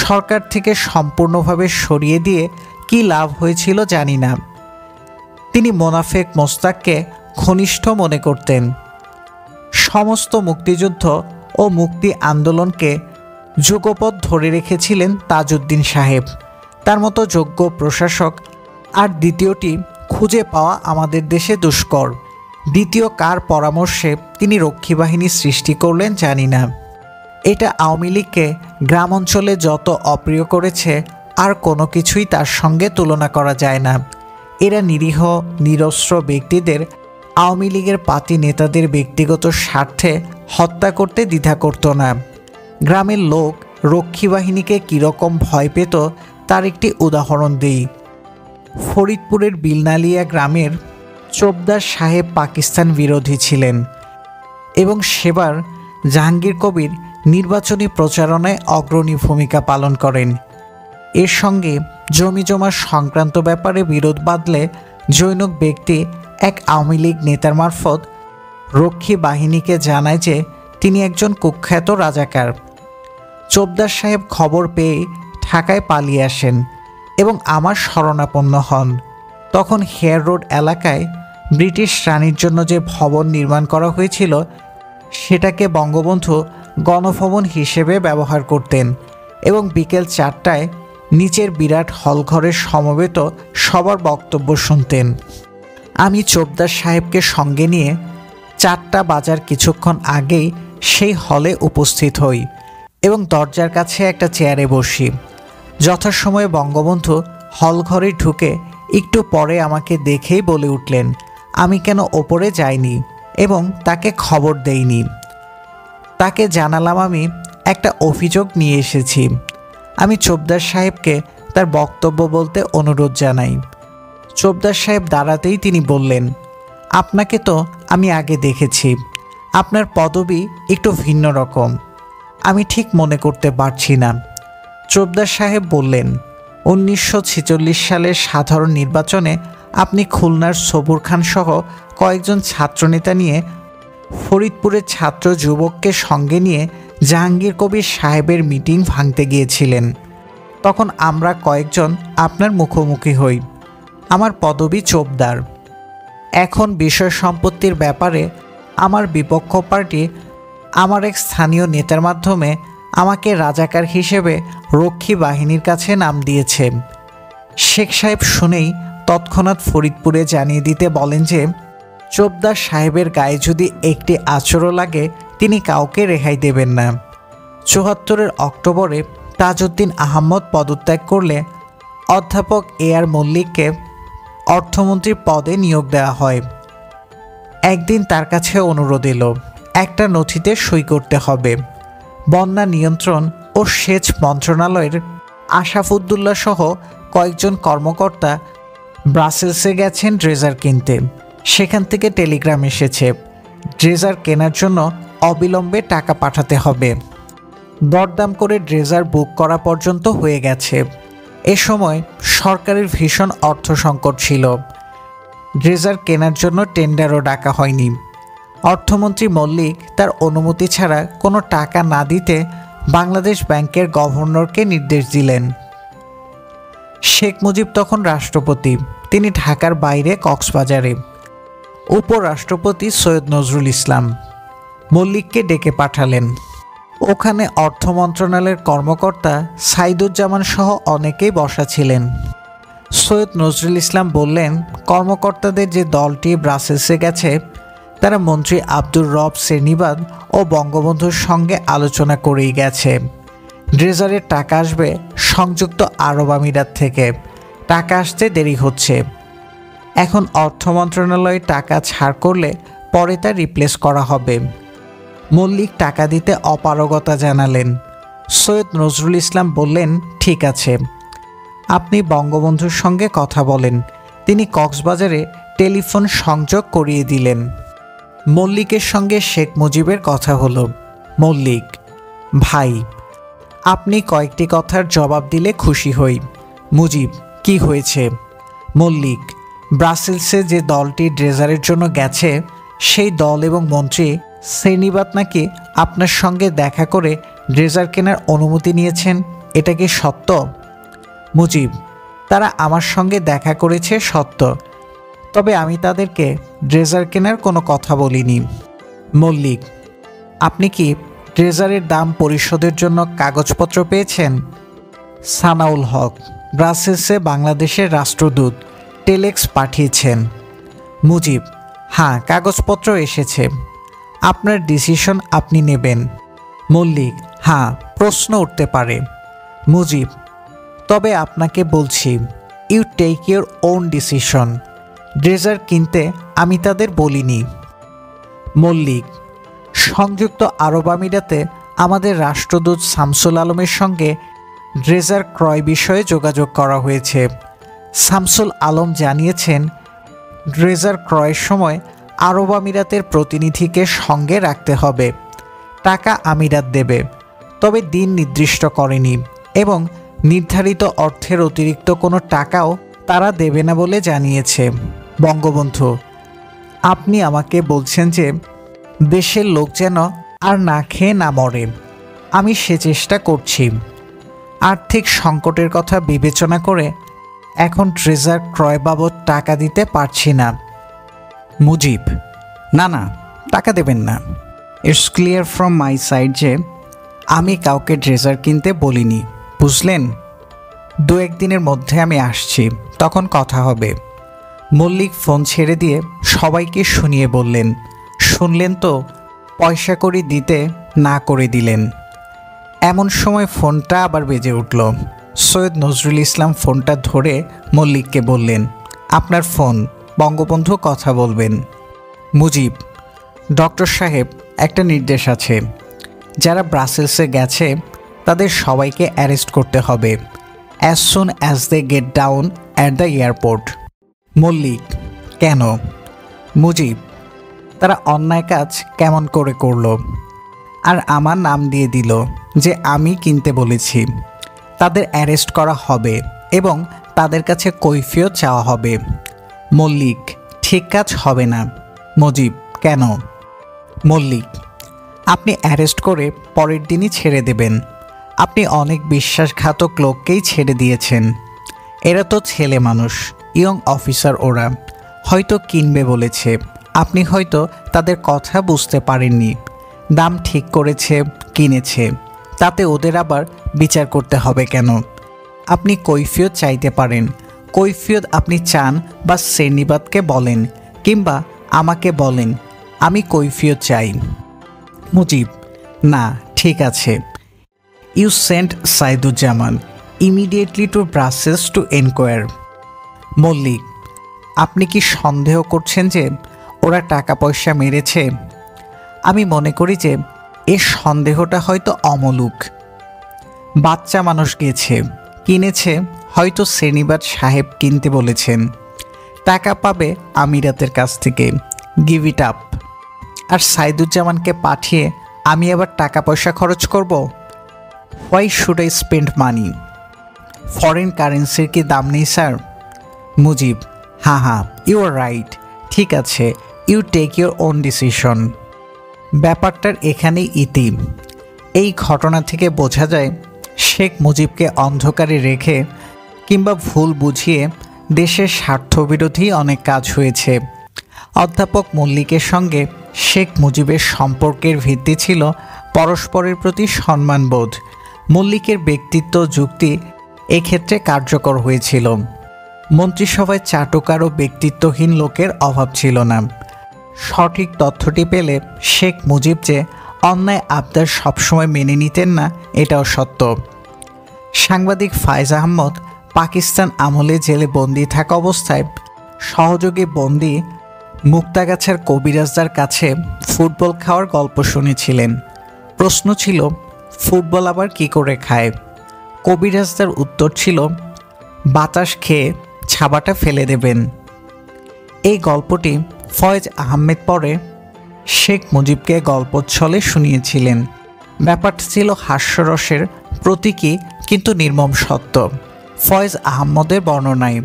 সরকার থেকে সম্পূর্ণভাবে সরিয়ে দিয়ে কি লাভ হয়েছিল জানি না। তিনি মোনাফেক মোস্তাককে ঘনিষ্ঠ মনে করতেন। সমস্ত মুক্তিযুদ্ধ ও মুক্তি আন্দোলনকে যুগপৎ ধরে রেখেছিলেন তাজউদ্দিন সাহেব। তার মতো যোগ্য প্রশাসক আর দ্বিতীয়টি খুঁজে পাওয়া আমাদের দেশে দুষ্কর। দ্বিতীয় কার পরামর্শে তিনি রক্ষী বাহিনী সৃষ্টি করলেন জানি না। এটা আওয়ামী লীগকে গ্রাম অঞ্চলে যত অপ্রিয় করেছে আর কোনো কিছুই তার সঙ্গে তুলনা করা যায় না। এরা নিরীহ নিরস্ত্র ব্যক্তিদের আওয়ামী লীগের পাতি নেতাদের ব্যক্তিগত স্বার্থে হত্যা করতে দ্বিধা করত না। গ্রামের লোক রক্ষী বাহিনীকে কীরকম ভয় পেত তার একটি উদাহরণ দিই। ফরিদপুরের বিলনালিয়া গ্রামের চোপদার সাহেব পাকিস্তান বিরোধী ছিলেন এবং সেবার জাহাঙ্গীর কবির নির্বাচনী প্রচারণায় অগ্রণী ভূমিকা পালন করেন। এর সঙ্গে জমিজমা সংক্রান্ত ব্যাপারে বিরোধ বাঁধলে জৈনক ব্যক্তি এক আওয়ামী লীগ নেতার মারফত রক্ষী বাহিনীকে জানায় যে তিনি একজন কুখ্যাত রাজাকার। চোপদার সাহেব খবর পেয়ে ঢাকায় পালিয়ে আসেন এবং আমার শরণাপন্ন হন। তখন হেয়ার রোড এলাকায় ব্রিটিশ রানীর জন্য যে ভবন নির্মাণ করা হয়েছিল সেটাকে বঙ্গবন্ধু গণভবন হিসেবে ব্যবহার করতেন এবং বিকেল 4টায় নিচের বিরাট হলঘরে সমবেত সবার বক্তব্য শুনতেন। আমি চোপদার সাহেবকে সঙ্গে নিয়ে 4টা বাজার কিছুক্ষণ আগেই সেই হলে উপস্থিত হই এবং দরজার কাছে একটা চেয়ারে বসি। যথাসময়ে বঙ্গবন্ধু হলঘরে ঢুকে একটু পরে আমাকে দেখেই বলে উঠলেন আমি কেন ওপরে যাইনি এবং তাকে খবর দেইনি। তাকে জানালাম আমি একটা অভিযোগ নিয়ে এসেছি। আমি চোপদার সাহেবকে তার বক্তব্য বলতে অনুরোধ জানাই। চোপদার সাহেব দাঁড়াতেই তিনি বললেন, আপনাকে তো আমি আগে দেখেছি, আপনার পদবি একটু ভিন্ন রকম, আমি ঠিক মনে করতে পারছি না। চোপদার সাহেব বললেন, 1946 সালের সাধারণ নির্বাচনে আপনি খুলনার সবুর খান সহ কয়েকজন ছাত্রনেতা নিয়ে ফরিদপুরের ছাত্র যুবককে সঙ্গে নিয়ে জাহাঙ্গীর কবির সাহেবের মিটিং ভাঙতে গিয়েছিলেন। তখন আমরা কয়েকজন আপনার মুখোমুখি হই। আমার পদবি চোপদার। এখন বিষয় সম্পত্তির ব্যাপারে আমার বিপক্ষ পার্টি আমার এক স্থানীয় নেতার মাধ্যমে আমাকে রাজাকার হিসেবে রক্ষী বাহিনীর কাছে নাম দিয়েছে। শেখ সাহেব শুনেই তৎক্ষণাৎ ফরিদপুরে জানিয়ে দিতে বলেন যে চোপদার সাহেবের গায়ে যদি একটি আঁচড়ও লাগে তিনি কাউকে রেহাই দেবেন না। 74-এর অক্টোবরে তাজউদ্দিন আহমদ পদত্যাগ করলে অধ্যাপক A.R. মল্লিককে অর্থমন্ত্রী পদে নিয়োগ দেওয়া হয়। একদিন তার কাছে অনুরোধ এলো, একটা নথিতে সই করতে হবে। বন্যা নিয়ন্ত্রণ ও সেচ মন্ত্রণালয়ের আশাফুদ্দুল্লাহ সহ কয়েকজন কর্মকর্তা ব্রাসেলসে গেছেন ড্রেজার কিনতে। সেখান থেকে টেলিগ্রাম এসেছে, ড্রেজার কেনার জন্য অবিলম্বে টাকা পাঠাতে হবে। দরদাম করে ড্রেজার বুক করা পর্যন্ত হয়ে গেছে। এ সময় সরকারের ভীষণ অর্থ সংকট ছিল। ড্রেজার কেনার জন্য টেন্ডারও ডাকা হয়নি। অর্থমন্ত্রী মল্লিক তার অনুমতি ছাড়া কোনো টাকা না দিতে বাংলাদেশ ব্যাংকের গভর্নরকে নির্দেশ দিলেন। শেখ মুজিব তখন রাষ্ট্রপতি, তিনি ঢাকার বাইরে কক্সবাজারে। উপরাষ্ট্রপতি সৈয়দ নজরুল ইসলাম মল্লিককে ডেকে পাঠালেন। ওখানে অর্থ মন্ত্রণালয়ের কর্মকর্তা সাইদুজ্জামান সহ অনেকেই বসা ছিলেন। সৈয়দ নজরুল ইসলাম বললেন, কর্মকর্তাদের যে দলটি ব্রাসেলসে গেছে তারা মন্ত্রী আব্দুর রব শ্রেণীবাদ ও বঙ্গবন্ধুর সঙ্গে আলোচনা করেই গেছে। ড্রেজারের টাকা আসবে সংযুক্ত আরব আমিরাত থেকে। টাকা আসতে দেরি হচ্ছে। এখন অর্থ মন্ত্রণালয়ে টাকা ছাড় করলে পরে তা রিপ্লেস করা হবে। মল্লিক টাকা দিতে অপারগতা জানালেন। সৈয়দ নজরুল ইসলাম বললেন, ঠিক আছে, আপনি বঙ্গবন্ধুর সঙ্গে কথা বলেন। তিনি কক্সবাজারে টেলিফোন সংযোগ করিয়ে দিলেন। মল্লিকের সঙ্গে শেখ মুজিবের কথা হলো। মল্লিক, ভাই, আপনি কয়েকটি কথার জবাব দিলে খুশি হই। মুজিব, কি হয়েছে? মল্লিক, ব্রাসেলসে যে দলটি ড্রেজারের জন্য গেছে সেই দল এবং মন্ত্রী শ্রেণীবাদ নাকি আপনার সঙ্গে দেখা করে ড্রেজার কেনার অনুমতি নিয়েছেন, এটা কি সত্য? মুজিব, তারা আমার সঙ্গে দেখা করেছে সত্য, তবে আমি তাদেরকে ড্রেজার কেনার কোনো কথা বলিনি। মল্লিক, আপনি কি ড্রেজারের দাম পরিশোধের জন্য কাগজপত্র পেয়েছেন? সানাউল হক, ব্রাসেলসে বাংলাদেশের রাষ্ট্রদূত টেলেক্স পাঠিয়েছেন। মুজিব, হ্যাঁ, কাগজপত্র এসেছে। আপনার ডিসিশন আপনি নেবেন। মল্লিক, হ্যাঁ, প্রশ্ন উঠতে পারে। মুজিব, তবে আপনাকে বলছি, you take your own decision. Dredger কিনতে আমি তাদের বলিনি। মল্লিক, সংযুক্ত আরব আমিরাতে আমাদের রাষ্ট্রদূত শামসুল আলমের সঙ্গে ড্রেজার ক্রয় বিষয়ে যোগাযোগ করা হয়েছে। শামসুল আলম জানিয়েছেন, ড্রেজার ক্রয়ের সময় আরব আমিরাতের প্রতিনিধিকে সঙ্গে রাখতে হবে। টাকা আমিরাত দেবে, তবে দিন নির্দিষ্ট করেনি এবং নির্ধারিত অর্থের অতিরিক্ত কোনো টাকাও তারা দেবে না বলে জানিয়েছে। বঙ্গবন্ধু, আপনি আমাকে বলছেন যে দেশের লোক যেন আর না খেয়ে না মরে। আমি সে চেষ্টা করছি। আর্থিক সংকটের কথা বিবেচনা করে এখন ট্রেজার ক্রয় বাবদ টাকা দিতে পারছি না। মুজিব, না না, টাকা দেবেন না। It's clear from my side যে আমি কাউকে ড্রেজার কিনতে বলিনি, বুঝলেন? 2-1 দিনের মধ্যে আমি আসছি, তখন কথা হবে। মল্লিক ফোন ছেড়ে দিয়ে সবাইকে শুনিয়ে বললেন, শুনলেন তো, পয়সা কড়ি দিতে না করে দিলেন। এমন সময় ফোনটা আবার বেজে উঠল। সৈয়দ নজরুল ইসলাম ফোনটা ধরে মল্লিককে বললেন, আপনার ফোন, বঙ্গবন্ধু কথা বলবেন। মুজিব, ডক্টর সাহেব, একটা নির্দেশ আছে। যারা ব্রাসেলসে গেছে তাদের সবাইকে অ্যারেস্ট করতে হবে as soon as they get down at the airport. Mallik, কেন? মুজিব, তারা অন্যায় কাজ কেমন করে করল? আর আমার নাম দিয়ে দিল যে আমি কিনতে বলেছি। তাদের অ্যারেস্ট করা হবে এবং তাদের কাছে কৈফিয়ত চাওয়া হবে। মল্লিক: ঠিক কাজ হবে না। মুজিব: কেন? মল্লিক: আপনি অ্যারেস্ট করে পরের দিনই ছেড়ে দেবেন। আপনি অনেক বিশ্বাসঘাতক লোককেই ছেড়ে দিয়েছেন। এরা তো ছেলে মানুষ, ইয়ং অফিসার, ওরা হয়তো কিনবে বলেছে। আপনি হয়তো তাদের কথা বুঝতে পারেননি। দাম ঠিক করেছে, কিনেছে, তাতে ওদের আবার বিচার করতে হবে কেন? আপনি কৈফিয়ত চাইতে পারেন। কৈফিয়ত আপনি চান বা শ্রেণীবাদকে বলেন কিংবা আমাকে বলেন, আমি কৈফিয়ত চাই। মুজিব: না, ঠিক আছে। You sent Saiduzzaman immediately to Brussels to enquire. Mallik: আপনি কি সন্দেহ করছেন যে ওরা টাকা পয়সা মেরেছে? আমি মনে করি যে এর সন্দেহটা হয়তো অমূলক। বাচ্চা মানুষ গেছে, কিনেছে, হয়তো শ্রেণীবাদ সাহেব কিনতে বলেছেন। টাকা পাবে আমিরাতের কাছ থেকে। Give it up. আর সাইদুজ্জামানকে পাঠিয়ে আমি আবার টাকা পয়সা খরচ করব? Why should I spend money? Foreign কারেন্সির কি দাম নেই স্যার? মুজিব: হ্যাঁ, ইউ আর রাইট। ঠিক আছে, you take your own decision. ব্যাপারটার এখানেই ইতি। এই ঘটনা থেকে বোঝা যায় শেখ মুজিবকে অন্ধকারে রেখে কিংবা ভুল বুঝিয়ে দেশের স্বার্থবিরোধী অনেক কাজ হয়েছে। অধ্যাপক মল্লিকের সঙ্গে শেখ মুজিবের সম্পর্কের ভিত্তি ছিল পরস্পরের প্রতি সম্মানবোধ। মল্লিকের ব্যক্তিত্ব যুক্তি এক্ষেত্রে কার্যকর হয়েছিল। মন্ত্রিসভায় চাটুকার ও ব্যক্তিত্বহীন লোকের অভাব ছিল না। সঠিক তথ্যটি পেলে শেখ মুজিব যে অন্যায় আবদার সবসময় মেনে নিতেন না, এটাও সত্য। সাংবাদিক ফায়েজ আহমদ পাকিস্তান আমলে জেলে বন্দি থাকা অবস্থায় সহযোগী বন্দি মুক্তাগাছার কবিরাজদার কাছে ফুটবল খাওয়ার গল্প শুনেছিলেন। প্রশ্ন ছিল, ফুটবল আবার কি করে খায়? কবিরাজদার উত্তর ছিল, বাতাস খেয়ে ছাবাটা ফেলে দেবেন। এই গল্পটি ফয়েজ আহমেদ পরে শেখ মুজিবকে গল্পচ্ছলে শুনিয়েছিলেন। ব্যাপারটা ছিল হাস্যরসের প্রতীকী কিন্তু নির্মম সত্য। ফয়েজ আহমদের বর্ণনায়,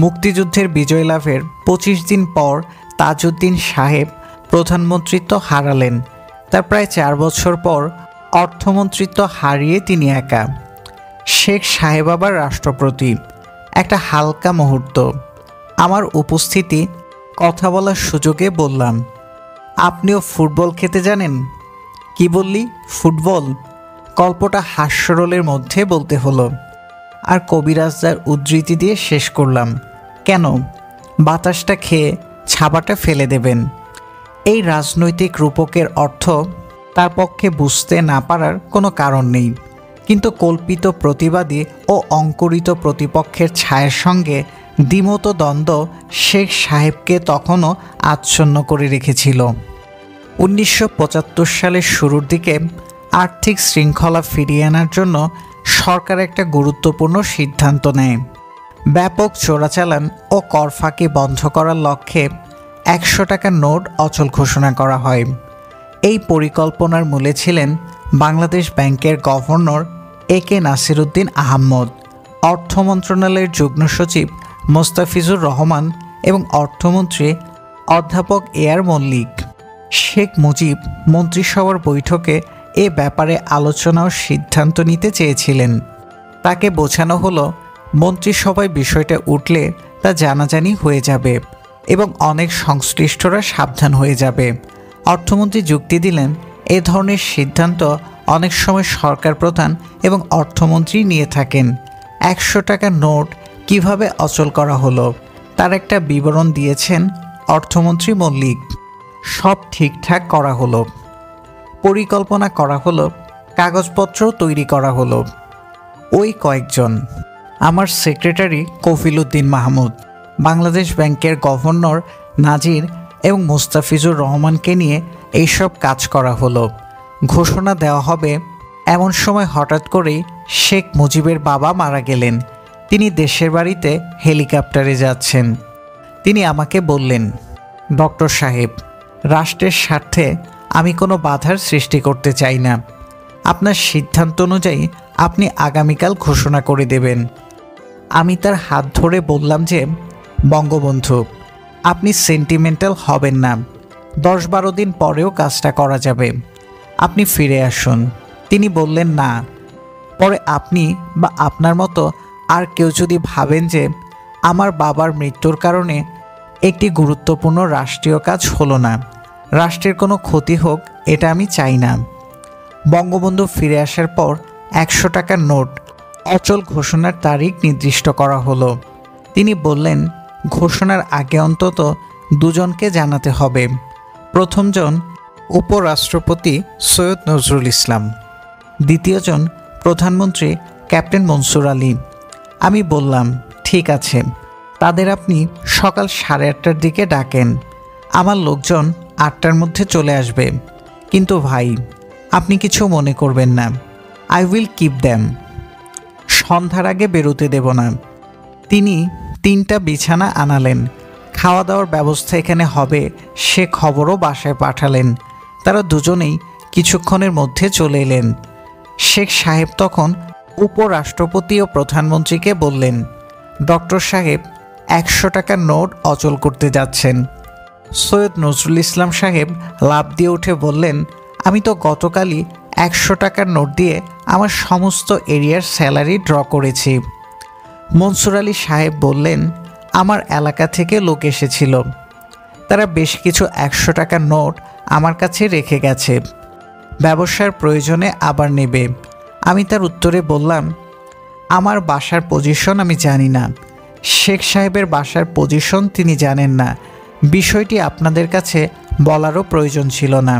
মুক্তিযুদ্ধের বিজয় লাভের 25 দিন পর তাজউদ্দিন সাহেব প্রধানমন্ত্রিত্ব হারালেন। তার প্রায় 4 বছর পর অর্থমন্ত্রিত্ব হারিয়ে তিনি একা। শেখ সাহেব আবার রাষ্ট্রপতি। একটা হালকা মুহূর্ত। আমার উপস্থিতি কথা বলার সুযোগে বললাম, আপনিও ফুটবল খেতে জানেন? কি বললি? ফুটবল? গল্পটা হাস্যরোলের মধ্যে বলতে হলো। আর কবিরাজদার উদ্ধৃতি দিয়ে শেষ করলাম, কেন? বাতাসটা খেয়ে ছাবাটা ফেলে দেবেন। এই রাজনৈতিক রূপকের অর্থ তার পক্ষে বুঝতে না পারার কোনো কারণ নেই, কিন্তু কল্পিত প্রতিবাদী ও অঙ্কুরিত প্রতিপক্ষের ছায়ার সঙ্গে দ্বিমত দ্বন্দ্ব শেখ সাহেবকে তখনও আচ্ছন্ন করে রেখেছিল। 1975 সালের শুরুর দিকে আর্থিক শৃঙ্খলা ফিরিয়ে আনার জন্য সরকার একটা গুরুত্বপূর্ণ সিদ্ধান্ত নেয়। ব্যাপক চোরাচালান ও কর ফাঁকি বন্ধ করার লক্ষ্যে 100 টাকার নোট অচল ঘোষণা করা হয়। এই পরিকল্পনার মূলে ছিলেন বাংলাদেশ ব্যাংকের গভর্নর একে নাসিরউদ্দিন আহমদ, অর্থ মন্ত্রণালয়ের যুগ্ম সচিব মোস্তাফিজুর রহমান এবং অর্থমন্ত্রী অধ্যাপক এ.আর মল্লিক। শেখ মুজিব মন্ত্রিসভার বৈঠকে এ ব্যাপারে আলোচনা ও সিদ্ধান্ত নিতে চেয়েছিলেন। তাকে বোঝানো হলো, মন্ত্রিসভায় বিষয়টা উঠলে তা জানাজানি হয়ে যাবে এবং অনেক সংশ্লিষ্টরা সাবধান হয়ে যাবে। অর্থমন্ত্রী যুক্তি দিলেন, এ ধরনের সিদ্ধান্ত অনেক সময় সরকার প্রধান এবং অর্থমন্ত্রী নিয়ে থাকেন। 100 টাকার নোট কিভাবে অচল করা হলো তার একটা বিবরণ দিয়েছেন অর্থমন্ত্রী মল্লিক। সব ঠিকঠাক করা হলো, পরিকল্পনা করা হলো, কাগজপত্র তৈরি করা হলো। ওই কয়েকজন, আমার সেক্রেটারি কফিল উদ্দিন মাহমুদ, বাংলাদেশ ব্যাংকের গভর্নর নাজির এবং মোস্তাফিজুর রহমানকে নিয়ে এইসব কাজ করা হলো। ঘোষণা দেওয়া হবে এমন সময় হঠাৎ করেই শেখ মুজিবের বাবা মারা গেলেন। তিনি দেশের বাড়িতে হেলিকপ্টারে যাচ্ছেন। তিনি আমাকে বললেন, ডক্টর সাহেব, রাষ্ট্রের স্বার্থে আমি কোনো বাধার সৃষ্টি করতে চাই না। আপনার সিদ্ধান্ত অনুযায়ী আপনি আগামীকাল ঘোষণা করে দেবেন। আমি তার হাত ধরে বললাম যে, বঙ্গবন্ধু, আপনি সেন্টিমেন্টাল হবেন না। 10-12 দিন পরেও কাজটা করা যাবে। আপনি ফিরে আসুন। তিনি বললেন, না, পরে আপনি বা আপনার মতো আর কেউ যদি ভাবেন যে আমার বাবার মৃত্যুর কারণে একটি গুরুত্বপূর্ণ রাষ্ট্রীয় কাজ হলো না, রাষ্ট্রের কোনো ক্ষতি হোক, এটা আমি চাই না। বঙ্গবন্ধু ফিরে আসার পর 100 টাকার নোট অচল ঘোষণার তারিখ নির্দিষ্ট করা হলো। তিনি বললেন, ঘোষণার আগে অন্তত দুজনকে জানাতে হবে। প্রথমজন উপরাষ্ট্রপতি সৈয়দ নজরুল ইসলাম, দ্বিতীয়জন প্রধানমন্ত্রী ক্যাপ্টেন মনসুর আলী। আমি বললাম, ঠিক আছে, তাদের আপনি সকাল 8:30টার দিকে ডাকেন। আমার লোকজন 8টার মধ্যে চলে আসবে। কিন্তু ভাই, আপনি কিছু মনে করবেন না, আই উইল কিপ দ্যাম। সন্ধ্যার আগে বেরোতে দেব না। তিনি 3টা বিছানা আনালেন। খাওয়া দাওয়ার ব্যবস্থা এখানে হবে সে খবরও বাসায় পাঠালেন। তারা দুজনেই কিছুক্ষণের মধ্যে চলে এলেন। শেখ সাহেব তখন উপরাষ্ট্রপতি ও প্রধানমন্ত্রীকে বললেন, ডক্টর সাহেব 100 টাকার নোট অচল করতে যাচ্ছেন। সৈয়দ নজরুল ইসলাম সাহেব লাফ দিয়ে উঠে বললেন, আমি তো গতকালই 100 টাকার নোট দিয়ে আমার সমস্ত এরিয়ার স্যালারি ড্র করেছি। মনসুর আলী সাহেব বললেন, আমার এলাকা থেকে লোক এসেছিল, তারা বেশ কিছু 100 টাকার নোট আমার কাছে রেখে গেছে, ব্যবসার প্রয়োজনে আবার নেবে। আমি তার উত্তরে বললাম, আমার বাসার পজিশন আমি জানি না, শেখ সাহেবের বাসার পজিশন তিনি জানেন না, বিষয়টি আপনাদের কাছে বলারও প্রয়োজন ছিল না,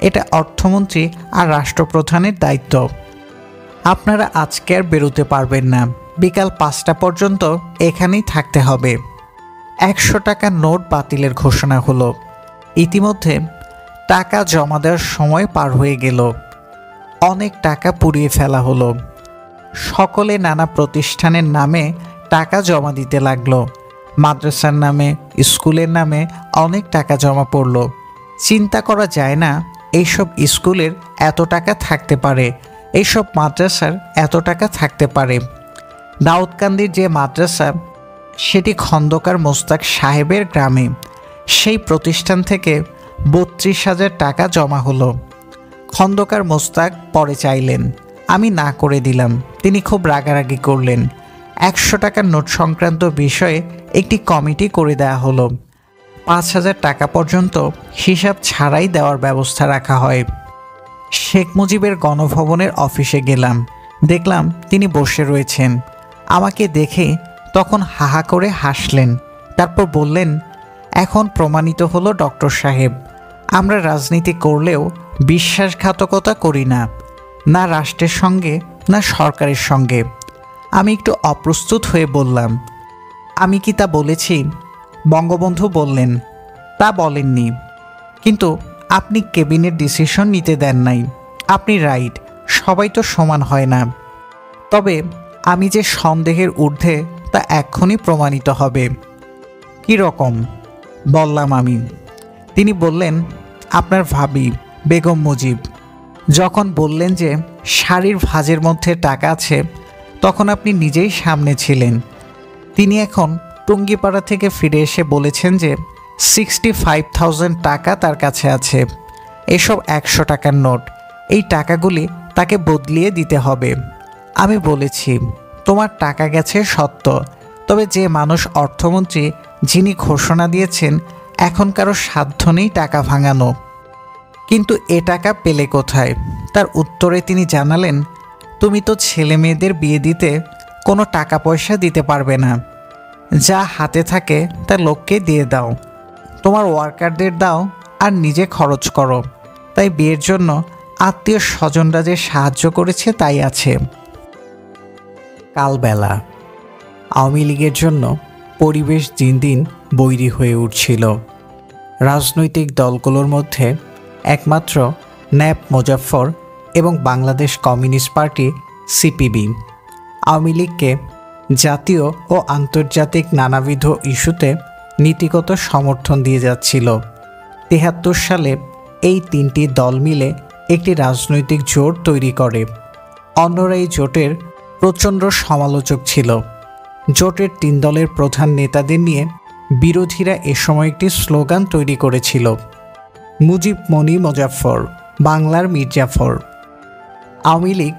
এটা অর্থমন্ত্রী আর রাষ্ট্রপ্রধানের দায়িত্ব। আপনারা আজকে আর বেরোতে পারবেন না, বিকাল 5টা পর্যন্ত এখানেই থাকতে হবে। 100 টাকার নোট বাতিলের ঘোষণা হলো। ইতিমধ্যে টাকা জমা দেওয়ার সময় পার হয়ে গেল। অনেক টাকা পুড়িয়ে ফেলা হলো। সকলে নানা প্রতিষ্ঠানের নামে টাকা জমা দিতে লাগলো। মাদ্রাসার নামে, স্কুলের নামে অনেক টাকা জমা পড়ল। চিন্তা করা যায় না এইসব স্কুলের এত টাকা থাকতে পারে, এইসব মাদ্রাসার এত টাকা থাকতে পারে। দাউদকান্দির যে মাদ্রাসা, সেটি খন্দকার মোস্তাক সাহেবের গ্রামে। সেই প্রতিষ্ঠান থেকে 32,000 টাকা জমা হলো। খন্দকার মোস্তাক পরে চাইলেন, আমি না করে দিলাম। তিনি খুব রাগারাগি করলেন। 100 টাকার নোট সংক্রান্ত বিষয়ে একটি কমিটি করে দেওয়া হলো। 5,000 টাকা পর্যন্ত হিসাব ছাড়াই দেওয়ার ব্যবস্থা রাখা হয়। শেখ মুজিবের গণভবনের অফিসে গেলাম, দেখলাম তিনি বসে রয়েছেন। আমাকে দেখে তখন হাহা করে হাসলেন। তারপর বললেন, এখন প্রমাণিত হলো ডক্টর সাহেব, আমরা রাজনীতি করলেও বিশ্বাসঘাতকতা করি না, না রাষ্ট্রের সঙ্গে না সরকারের সঙ্গে। আমি একটু অপ্রস্তুত হয়ে বললাম, আমি কি তা বলেছি? বঙ্গবন্ধু বললেন, তা বলেননি, কিন্তু আপনি ক্যাবিনেট ডিসিশন নিতে দেন নাই। আপনি রাইট, সবাই তো সমান হয় না। তবে আমি যে সন্দেহের ঊর্ধ্বে তা এক্ষুনি প্রমাণিত হবে। কি রকম? বললাম আমি। তিনি বললেন, আপনার ভাবি বেগম মুজিব যখন বললেন যে শাড়ির ভাঁজের মধ্যে টাকা আছে, তখন আপনি নিজেই সামনে ছিলেন। তিনি এখন টুঙ্গিপাড়া থেকে ফিরে এসে বলেছেন যে 65,000 টাকা তার কাছে আছে। এসব 100 টাকার নোট, এই টাকাগুলি তাকে বদলিয়ে দিতে হবে। আমি বলেছি, তোমার টাকা গেছে সত্য, তবে যে মানুষ অর্থমন্ত্রী, যিনি ঘোষণা দিয়েছেন, এখন কারো সাধ্য নেই টাকা ভাঙানো। কিন্তু এ টাকা পেলে কোথায়? তার উত্তরে তিনি জানালেন, তুমি তো ছেলে মেয়েদের বিয়ে দিতে কোনো টাকা পয়সা দিতে পারবে না, যা হাতে থাকে তা লোককে দিয়ে দাও, তোমার ওয়ার্কারদের দাও আর নিজে খরচ করো। তাই বিয়ের জন্য আত্মীয় স্বজনরা যে সাহায্য করেছে তাই আছে। কালবেলা আওয়ামী লীগের জন্য পরিবেশ দিন দিন বৈরী হয়ে উঠছিল। রাজনৈতিক দলগুলোর মধ্যে একমাত্র ন্যাপ মুজাফফর এবং Bangladesh communist party CPB Awami লীগকে জাতীয় ও আন্তর্জাতিক নানাবিধ ইস্যুতে নীতিগত সমর্থন দিয়ে যাচ্ছিল। 73 সালে এই তিনটি দল মিলে একটি রাজনৈতিক জোট তৈরি করে। অন্যরা এই জোটের প্রচণ্ড সমালোচক ছিল। জোটের তিন দলের প্রধান নেতাদের নিয়ে বিরোধীরা এ সময় একটি স্লোগান তৈরি করেছিল, মুজিব মনি মোজাফফর, বাংলার মির্জাফর। আওয়ামী লীগ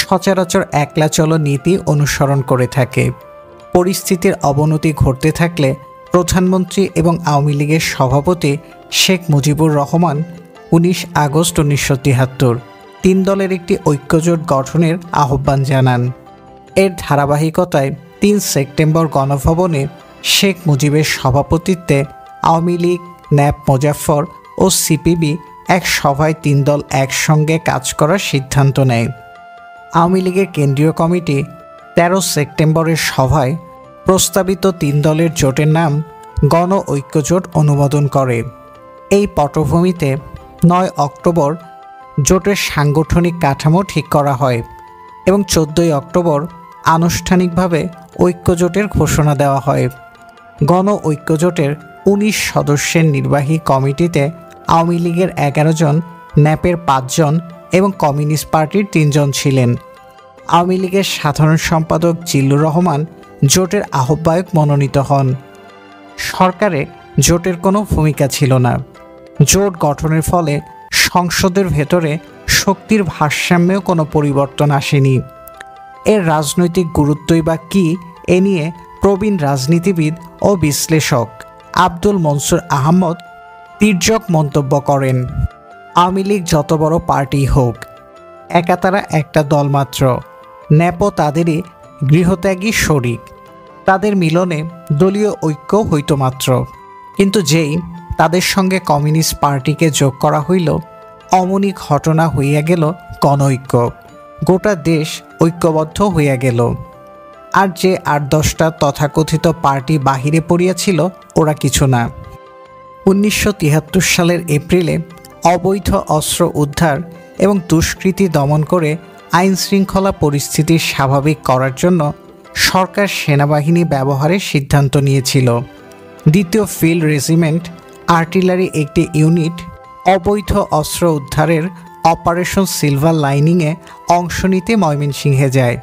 সচরাচর একলা চলো নীতি অনুসরণ করে থাকে। পরিস্থিতির অবনতি ঘটতে থাকলে প্রধানমন্ত্রী এবং আওয়ামী লীগের সভাপতি শেখ মুজিবুর রহমান 19 আগস্ট 1973 তিন দলের একটি ঐক্যজোট গঠনের আহ্বান জানান। এর ধারাবাহিকতায় 3 সেপ্টেম্বর গণভবনে শেখ মুজিবের সভাপতিত্বে আওয়ামী লীগ, ন্যাপ, মোজাফফর ও সিপিবি এক সভায় তিন দল একসঙ্গে কাজ করার সিদ্ধান্ত নেয়। আওয়ামী লীগের কেন্দ্রীয় কমিটি 13 সেপ্টেম্বরের সভায় প্রস্তাবিত তিন দলের জোটের নাম গণ ঐক্যজোট অনুমোদন করে। এই পটভূমিতে 9 অক্টোবর জোটের সাংগঠনিক কাঠামো ঠিক করা হয় এবং 14 অক্টোবর আনুষ্ঠানিকভাবে ঐক্যজোটের ঘোষণা দেওয়া হয়। গণ ঐক্যজোটের 19 সদস্যের নির্বাহী কমিটিতে আওয়ামী লীগের 11 জন, ন্যাপের 5 জন এবং কমিউনিস্ট পার্টির 3 জন ছিলেন। আওয়ামী লীগের সাধারণ সম্পাদক জিল্লুর রহমান জোটের আহ্বায়ক মনোনীত হন। সরকারে জোটের কোনো ভূমিকা ছিল না। জোট গঠনের ফলে সংসদের ভেতরে শক্তির ভারসাম্যেও কোনো পরিবর্তন আসেনি। এর রাজনৈতিক গুরুত্বই বা কী, এ নিয়ে প্রবীণ রাজনীতিবিদ ও বিশ্লেষক আব্দুল মনসুর আহমদ তির্যক মন্তব্য করেন, আওয়ামী লীগ যত বড় পার্টি হোক, একা তারা একটা দল মাত্র। ন্যাপও তাদেরই গৃহত্যাগী শরিক। তাদের মিলনে দলীয় ঐক্য হইত মাত্র। কিন্তু যেই তাদের সঙ্গে কমিউনিস্ট পার্টিকে যোগ করা হইল, অমনি ঘটনা হইয়া গেল গণঐক্য। গোটা দেশ ঐক্যবদ্ধ হইয়া গেল। আর যে 8-10টা তথাকথিত পার্টি বাহিরে পড়িয়াছিল, ওরা কিছু না। 1973 সালের এপ্রিলে অবৈধ অস্ত্র উদ্ধার এবং দুষ্কৃতী দমন করে আইন শৃঙ্খলা পরিস্থিতি স্বাভাবিক করার জন্য সরকার সেনাবাহিনী ব্যবহারের সিদ্ধান্ত নিয়েছিল। 2য় ফিল্ড রেজিমেন্ট আর্টিলারি একটি ইউনিট অবৈধ অস্ত্র উদ্ধারের অপারেশন সিলভার লাইনিংয়ে অংশ নিতে ময়মনসিংহে যায়।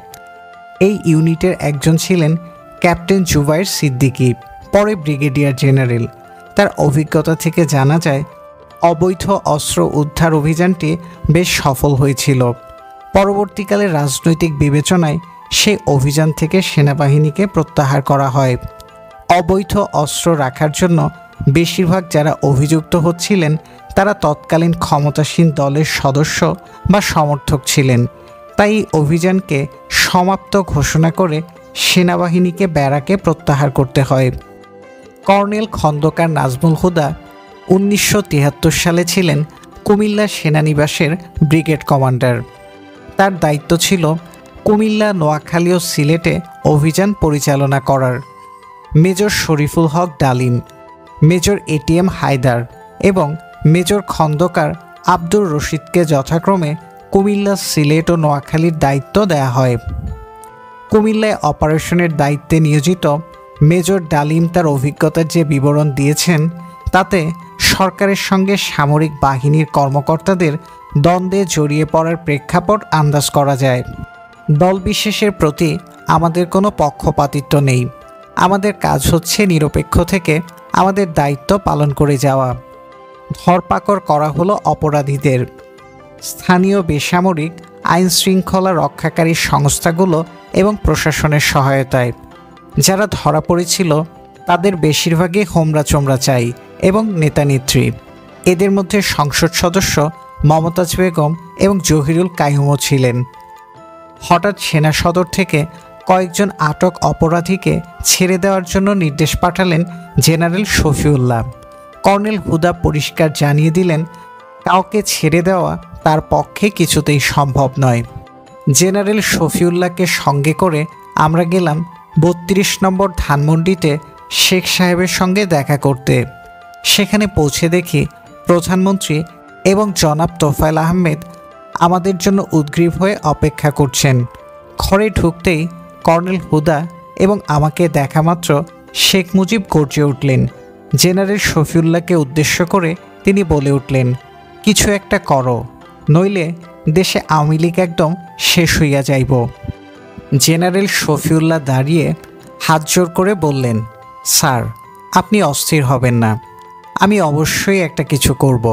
এই ইউনিটের একজন ছিলেন ক্যাপ্টেন জুবায়ের সিদ্দিকী, পরে ব্রিগেডিয়ার জেনারেল। তার অভিজ্ঞতা থেকে জানা যায় অবৈধ অস্ত্র উদ্ধার অভিযানটি বেশ সফল হয়েছিল। পরবর্তীকালে রাজনৈতিক বিবেচনায় সেই অভিযান থেকে সেনাবাহিনীকে প্রত্যাহার করা হয়। অবৈধ অস্ত্র রাখার জন্য বেশিরভাগ যারা অভিযুক্ত হচ্ছিলেন তারা তৎকালীন ক্ষমতাসীন দলের সদস্য বা সমর্থক ছিলেন। তাই এই অভিযানকে সমাপ্ত ঘোষণা করে সেনাবাহিনীকে ব্যারাকে প্রত্যাহার করতে হয়। কর্নেল খন্দকার নাজমুল হুদা 1973 সালে ছিলেন কুমিল্লা সেনানিবাসের ব্রিগেড কমান্ডার। তার দায়িত্ব ছিল কুমিল্লা, নোয়াখালী ও সিলেটে অভিযান পরিচালনা করার। মেজর শরীফুল হক ডালিম, মেজর এটিএম হায়দার এবং মেজর খন্দকার আব্দুর রশিদকে যথাক্রমে কুমিল্লা, সিলেট ও নোয়াখালীর দায়িত্ব দেয়া হয়। কুমিল্লায় অপারেশনের দায়িত্বে নিয়োজিত মেজর ডালিম তার অভিজ্ঞতার যে বিবরণ দিয়েছেন, তাতে সরকারের সঙ্গে সামরিক বাহিনীর কর্মকর্তাদের দ্বন্দ্বে জড়িয়ে পড়ার প্রেক্ষাপট আন্দাজ করা যায়। দল বিশেষের প্রতি আমাদের কোনো পক্ষপাতিত্ব নেই। আমাদের কাজ হচ্ছে নিরপেক্ষ থেকে আমাদের দায়িত্ব পালন করে যাওয়া। ধরপাকড় করা হলো অপরাধীদের। স্থানীয় বেসামরিক আইন শৃঙ্খলা রক্ষাকারী সংস্থাগুলো এবং প্রশাসনের সহায়তায় যারা ধরা পড়েছিল তাদের বেশিরভাগই হোমরা চোমরা চাই এবং নেতানেত্রী। এদের মধ্যে সংসদ সদস্য মমতাজ বেগম এবং জহিরুল কাইয়ুমও ছিলেন। হঠাৎ সেনা সদর থেকে কয়েকজন আটক অপরাধীকে ছেড়ে দেওয়ার জন্য নির্দেশ পাঠালেন জেনারেল শফিউল্লাহ। কর্নেল হুদা পরিষ্কার জানিয়ে দিলেন, কাউকে ছেড়ে দেওয়া তার পক্ষে কিছুতেই সম্ভব নয়। জেনারেল শফিউল্লাহকে সঙ্গে করে আমরা গেলাম 32 নম্বর ধানমন্ডিতে শেখ সাহেবের সঙ্গে দেখা করতে। সেখানে পৌঁছে দেখি প্রধানমন্ত্রী এবং জনাব তোফায়েল আহমেদ আমাদের জন্য উদ্গ্রীব হয়ে অপেক্ষা করছেন। ঘরে ঢুকতেই কর্নেল হুদা এবং আমাকে দেখা মাত্র শেখ মুজিব গর্জে উঠলেন। জেনারেল শফিউল্লাহকে উদ্দেশ্য করে তিনি বলে উঠলেন, কিছু একটা করো, নইলে দেশে আওয়ামী লীগ একদম শেষ হইয়া যাইব। জেনারেল শফিউল্লাহ দাঁড়িয়ে হাত জোর করে বললেন, স্যার, আপনি অস্থির হবেন না, আমি অবশ্যই একটা কিছু করব।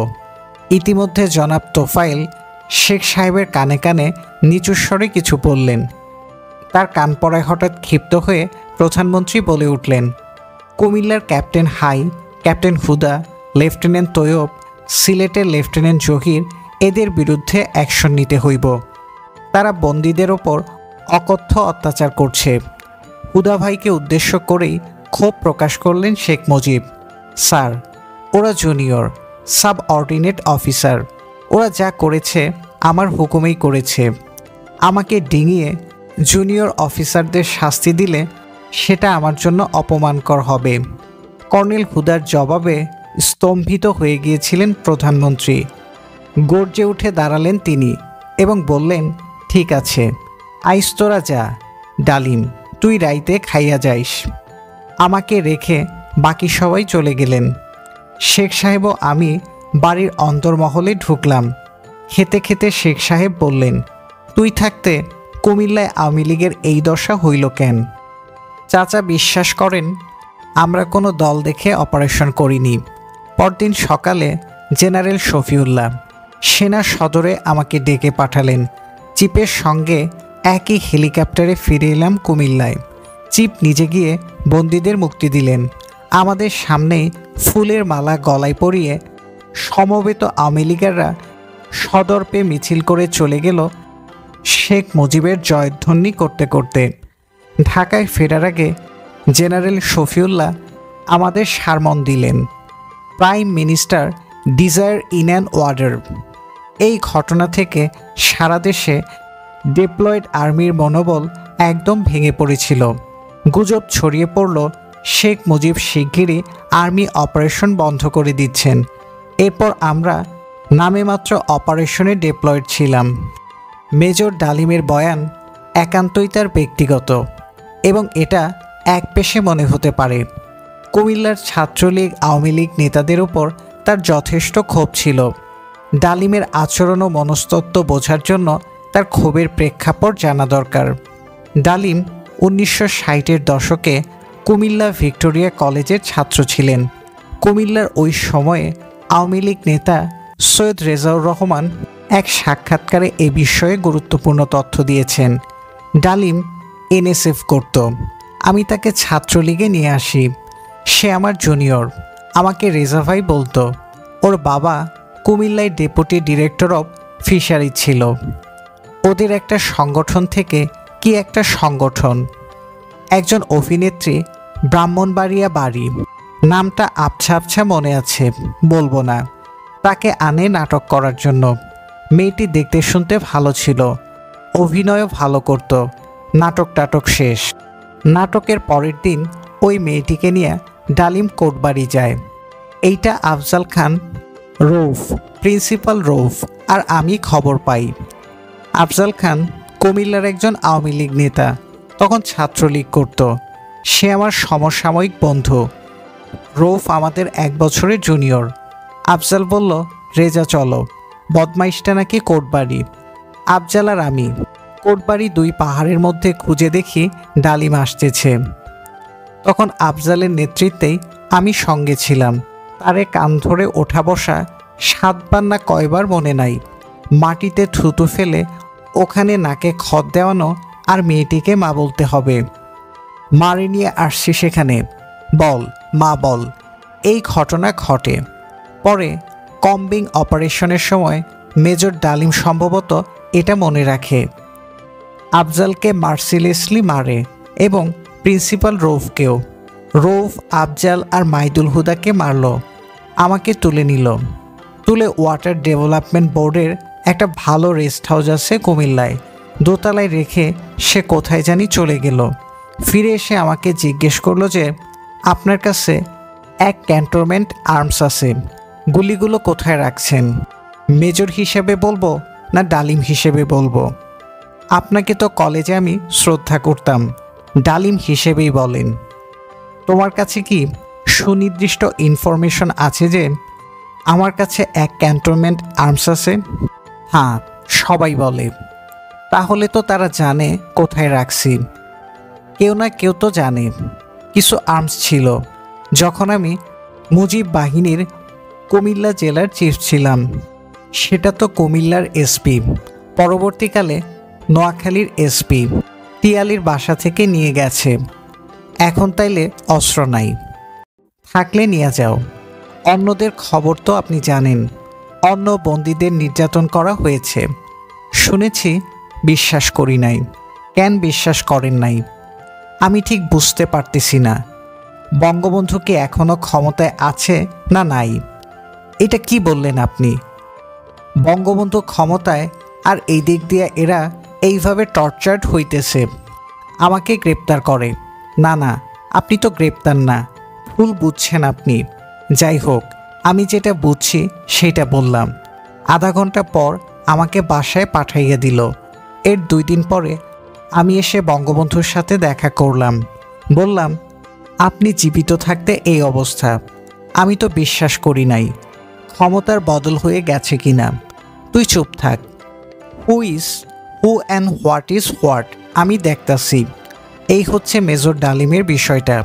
ইতিমধ্যে জনাব তোফায়েল শেখ সাহেবের কানে কানে নিচু স্বরে কিছু বললেন। তার কান পড়ায় হঠাৎ ক্ষিপ্ত হয়ে প্রধানমন্ত্রী বলে উঠলেন, কুমিল্লার ক্যাপ্টেন হাই, ক্যাপ্টেন হুদা, লেফটেন্যান্ট তৈয়ব, সিলেটের লেফটেন্যান্ট জহির, এদের বিরুদ্ধে অ্যাকশন নিতে হইব। তারা বন্দীদের ওপর অকথ্য অত্যাচার করছে। হুদা ভাইকে উদ্দেশ্য করেই ক্ষোভ প্রকাশ করলেন শেখ মুজিব। স্যার, ওরা জুনিয়র সাব অর্ডিনেট অফিসার, ওরা যা করেছে আমার হুকুমেই করেছে। আমাকে ডিঙিয়ে জুনিয়র অফিসারদের শাস্তি দিলে সেটা আমার জন্য অপমানকর হবে। কর্নেল হুদার জবাবে স্তম্ভিত হয়ে গিয়েছিলেন প্রধানমন্ত্রী। গর্জে উঠে দাঁড়ালেন তিনি এবং বললেন, ঠিক আছে, আইস তোরা যা, ডালিম তুই রাইতে খাইয়া যাইস। আমাকে রেখে বাকি সবাই চলে গেলেন। শেখ সাহেবও আমি বাড়ির অন্তর্মহলে ঢুকলাম। খেতে খেতে শেখ সাহেব বললেন, তুই থাকতে কুমিল্লায় আওয়ামী লীগের এই দশা হইল কেন? চাচা বিশ্বাস করেন আমরা কোনো দল দেখে অপারেশন করিনি। পরদিন সকালে জেনারেল শফিউল্লাহ সেনা সদরে আমাকে ডেকে পাঠালেন। চিফের সঙ্গে একই হেলিকপ্টারে ফিরে এলাম কুমিল্লায়। চিফ নিজে গিয়ে বন্দীদের মুক্তি দিলেন। আমাদের সামনেই ফুলের মালা গলায় পরিয়ে সমবেত আওয়ামী লীগাররা সদর পেয়ে মিছিল করে চলে গেল শেখ মুজিবের জয়ধ্বনি করতে করতে। ঢাকায় ফেরার আগে জেনারেল শফিউল্লাহ আমাদের সারমন দিলেন, prime minister desire in an order. এই ঘটনা থেকে সারা দেশে ডিপ্লয়েড আর্মির মনোবল একদম ভেঙে পড়েছিল। গুজব ছড়িয়ে পড়ল শেখ মুজিব শিগগিরই আর্মি অপারেশন বন্ধ করে দিচ্ছেন। এরপর আমরা নামে মাত্র অপারেশনে ডিপ্লয়েড ছিলাম। মেজর ডালিমের বয়ান একান্তই তার ব্যক্তিগত এবং এটা একপেশে মনে হতে পারে। কুমিল্লার ছাত্রলীগ আওয়ামী লীগ নেতাদের উপর তার যথেষ্ট ক্ষোভ ছিল। ডালিমের আচরণ ও মনস্তত্ত্ব বোঝার জন্য তার ক্ষোভের প্রেক্ষাপট জানা দরকার। ডালিম 1960-এর দশকে কুমিল্লা ভিক্টোরিয়া কলেজের ছাত্র ছিলেন। কুমিল্লার ওই সময়ে আওয়ামী লীগ নেতা সৈয়দ রেজাউর রহমান এক সাক্ষাৎকারে এ বিষয়ে গুরুত্বপূর্ণ তথ্য দিয়েছেন। ডালিম এনএসএফ করত। আমি তাকে ছাত্রলীগে নিয়ে আসি। সে আমার জুনিয়র, আমাকে রেজা ভাই বলতো। ওর বাবা কুমিল্লায় ডেপুটি ডিরেক্টর অফ ফিশারি ছিল। ওদের একটা সংগঠন থেকে কি একটা সংগঠন, একজন অভিনেত্রী, ব্রাহ্মণবাড়িয়া বাড়ি, নামটা আবছা আবছা মনে আছে, বলবো না। তাকে আনে নাটক করার জন্য। মেয়েটি দেখতে শুনতে ভালো ছিল, অভিনয়ও ভালো করত। নাটক টাটক শেষ। নাটকের পরের দিন ওই মেয়েটিকে নিয়ে ডালিম কোটবাড়ি যায়। এইটা আফজাল খান রৌফ, প্রিন্সিপাল রৌফ আর আমি খবর পাই। আফজাল খান কুমিল্লার একজন আওয়ামী লীগ নেতা, তখন ছাত্রলীগ করত। সে আমার সমসাময়িক বন্ধু। রৌফ আমাদের 1 বছরের জুনিয়র। আফজাল বলল, রেজা চলো, বদমাইশটা নাকি কোটবাড়ি। আফজাল আর আমি কোটবাড়ি 2 পাহাড়ের মধ্যে খুঁজে দেখি ডালিম আসতেছে। তখন আফজালের নেতৃত্বেই আমি সঙ্গে ছিলাম। তারে কান ধরে ওঠা বসা 7 বার না কয়বার মনে নাই। মাটিতে থুতু ফেলে ওখানে নাকে খত দেওয়ানো আর মেয়েটিকে মা বলতে হবে। মারে নিয়ে আসছি সেখানে, বল মা বল। এই ঘটনা ঘটে। পরে কম্বিং অপারেশনের সময় মেজর ডালিম সম্ভবত এটা মনে রাখে। আফজালকে মার্সিলেসলি মারে এবং প্রিন্সিপাল রৌফকেও। রৌফ, আফজাল আর মাইদুল হুদাকে মারল। আমাকে তুলে নিল। তুলে ওয়াটার ডেভেলপমেন্ট বোর্ডের একটা ভালো রেস্ট হাউস আছে কুমিল্লায়, দোতলায় রেখে সে কোথায় জানি চলে গেল। ফিরে এসে আমাকে জিজ্ঞেস করলো যে আপনার কাছে এক ক্যান্টনমেন্ট আর্মস আছে, গুলিগুলো কোথায় রাখছেন? মেজর হিসেবে বলবো না ডালিম হিসেবে বলবো? আপনাকে তো কলেজে আমি শ্রদ্ধা করতাম, ডালিম হিসেবেই বলেন। তোমার কাছে কি সুনির্দিষ্ট ইনফরমেশন আছে যে আমার কাছে এক ক্যান্টনমেন্ট আর্মস আছে। হ্যাঁ, সবাই বলে। তাহলে তো তারা জানে কোথায় রাখছি। কেউ না কেউ তো জানে। কিছু আর্মস ছিল যখন আমি মুজিব বাহিনীর কুমিল্লা জেলার চিফ ছিলাম। সেটা তো কুমিল্লার এসপি, পরবর্তীকালে নোয়াখালীর এসপি তিয়ালির বাসা থেকে নিয়ে গেছে। এখন তাইলে অস্ত্র নাই, থাকলে নিয়ে যাও। অন্যদের খবর তো আপনি জানেন। অন্য বন্দীদের নির্যাতন করা হয়েছে শুনেছি, বিশ্বাস করি নাই। কেন বিশ্বাস করেন নাই? আমি ঠিক বুঝতে পারতেছি না। বঙ্গবন্ধু কি এখনো ক্ষমতায় আছে না নাই? এটা কি বললেন আপনি? বঙ্গবন্ধু ক্ষমতায়, আর এই দিক দিয়ে এরা এইভাবে টর্চার্ড হইতেছে, আমাকে গ্রেপ্তার করে। না না, আপনি তো গ্রেপ্তার না, ভুল বুঝছেন আপনি। যাই হোক, আমি যেটা বুঝছি সেটা বললাম। আধা ঘন্টা পর আমাকে বাসায় পাঠাইয়া দিল। এর 2 দিন পরে আমি এসে বঙ্গবন্ধুর সাথে দেখা করলাম। বললাম, আপনি জীবিত থাকতে এই অবস্থা। আমি তো বিশ্বাস করি নাই। ক্ষমতার বদল হয়ে গেছে কিনা। তুই চুপ থাক। Who is who and what is what আমি দেখতাছি। এই হচ্ছে মেজর ডালিমের বিষয়টা।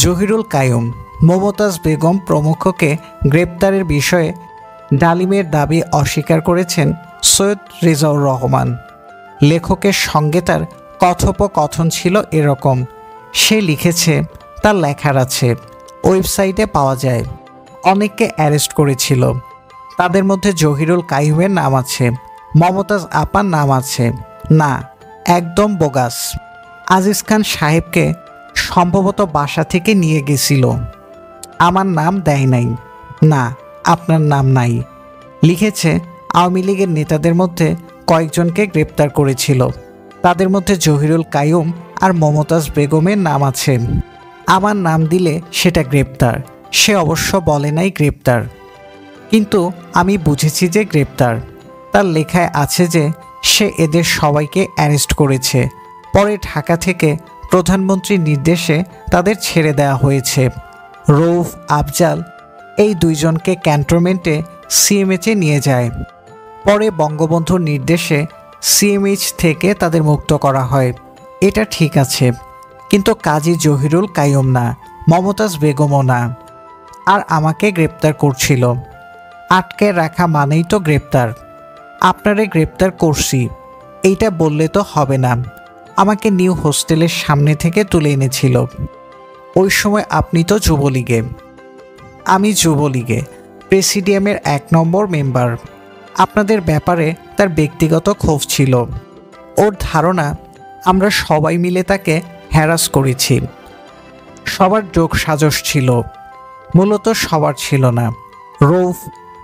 জহিরুল কাইয়ুম, মমতাজ বেগম প্রমুখকে গ্রেপ্তারের বিষয়ে ডালিমের দাবি অস্বীকার করেছেন সৈয়দ রেজাউর রহমান। লেখকের সঙ্গে তার কথোপকথন ছিল এরকম। সে লিখেছে, তার লেখার আছে, ওয়েবসাইটে পাওয়া যায়। অনেককে অ্যারেস্ট করেছিল। তাদের মধ্যে জহিরুল কাইয়ুমের নাম আছে, মমতাজ আপার নাম আছে। না, একদম বোগাস। আজিজ খান সাহেবকে সম্ভবত বাসা থেকে নিয়ে গেছিল। আমার নাম দেয় নাই। না, আপনার নাম নাই। লিখেছে আওয়ামী লীগের নেতাদের মধ্যে কয়েকজনকে গ্রেপ্তার করেছিল। তাদের মধ্যে জহিরুল কাইয়ুম আর মমতাজ বেগমের নাম আছে। আমার নাম দিলে সেটা গ্রেপ্তার। সে অবশ্য বলে নাই গ্রেপ্তার, কিন্তু আমি বুঝেছি যে গ্রেপ্তার। তার লেখায় আছে যে সে এদের সবাইকে অ্যারেস্ট করেছে। পরে ঢাকা থেকে প্রধানমন্ত্রীর নির্দেশে তাদের ছেড়ে দেওয়া হয়েছে। রৌফ, আফজাল এই 2 জনকে ক্যান্টনমেন্টে সিএমএইচে নিয়ে যায়। পরে বঙ্গবন্ধুর নির্দেশে সিএমএইচ থেকে তাদের মুক্ত করা হয়। এটা ঠিক আছে, কিন্তু কাজী জহিরুল কাইয়ুম না, মমতাজ বেগমও না। আর আমাকে গ্রেপ্তার করছিল। আটকে রাখা মানেই তো গ্রেপ্তার। আপনারে গ্রেপ্তার করছি এইটা বললে তো হবে না। আমাকে নিউ হোস্টেলের সামনে থেকে তুলে এনেছিল। ওই সময় আপনি তো যুবলীগে। আমি যুবলীগে প্রেসিডিয়ামের 1 নম্বর মেম্বার। আপনাদের ব্যাপারে তার ব্যক্তিগত ক্ষোভ ছিল। ওর ধারণা আমরা সবাই মিলে তাকে হ্যারাস করেছি। সবার যোগ সাজস ছিল, মূলত সবার ছিল না। রৌফ,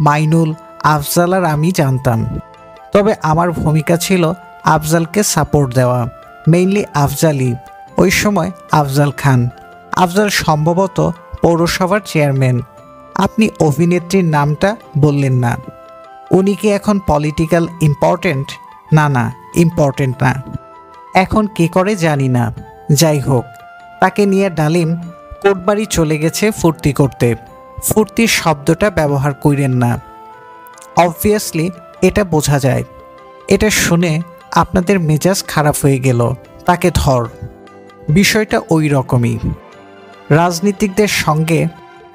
মাইনুল, আফজাল আর আমি জানতাম। তবে আমার ভূমিকা ছিল আফজালকে সাপোর্ট দেওয়া, মেইনলি আফজালই। ওই সময় আফজাল খান। আফজাল সম্ভবত পৌরসভার চেয়ারম্যান। আপনি অভিনেত্রীর নামটা বললেন না। উনি কি এখন পলিটিক্যাল ইম্পর্টেন্ট? না না, ইম্পর্টেন্ট না। এখন কি করে জানি না। যাই হোক, তাকে নিয়ে ডালিম কোটবাড়ি চলে গেছে ফুর্তি করতে। ফুর্তির শব্দটা ব্যবহার করেন না। অবভিয়াসলি এটা বোঝা যায়। এটা শুনে আপনাদের মেজাজ খারাপ হয়ে গেল। তাকে ধর। বিষয়টা ওই রকমই। রাজনীতিকদের সঙ্গে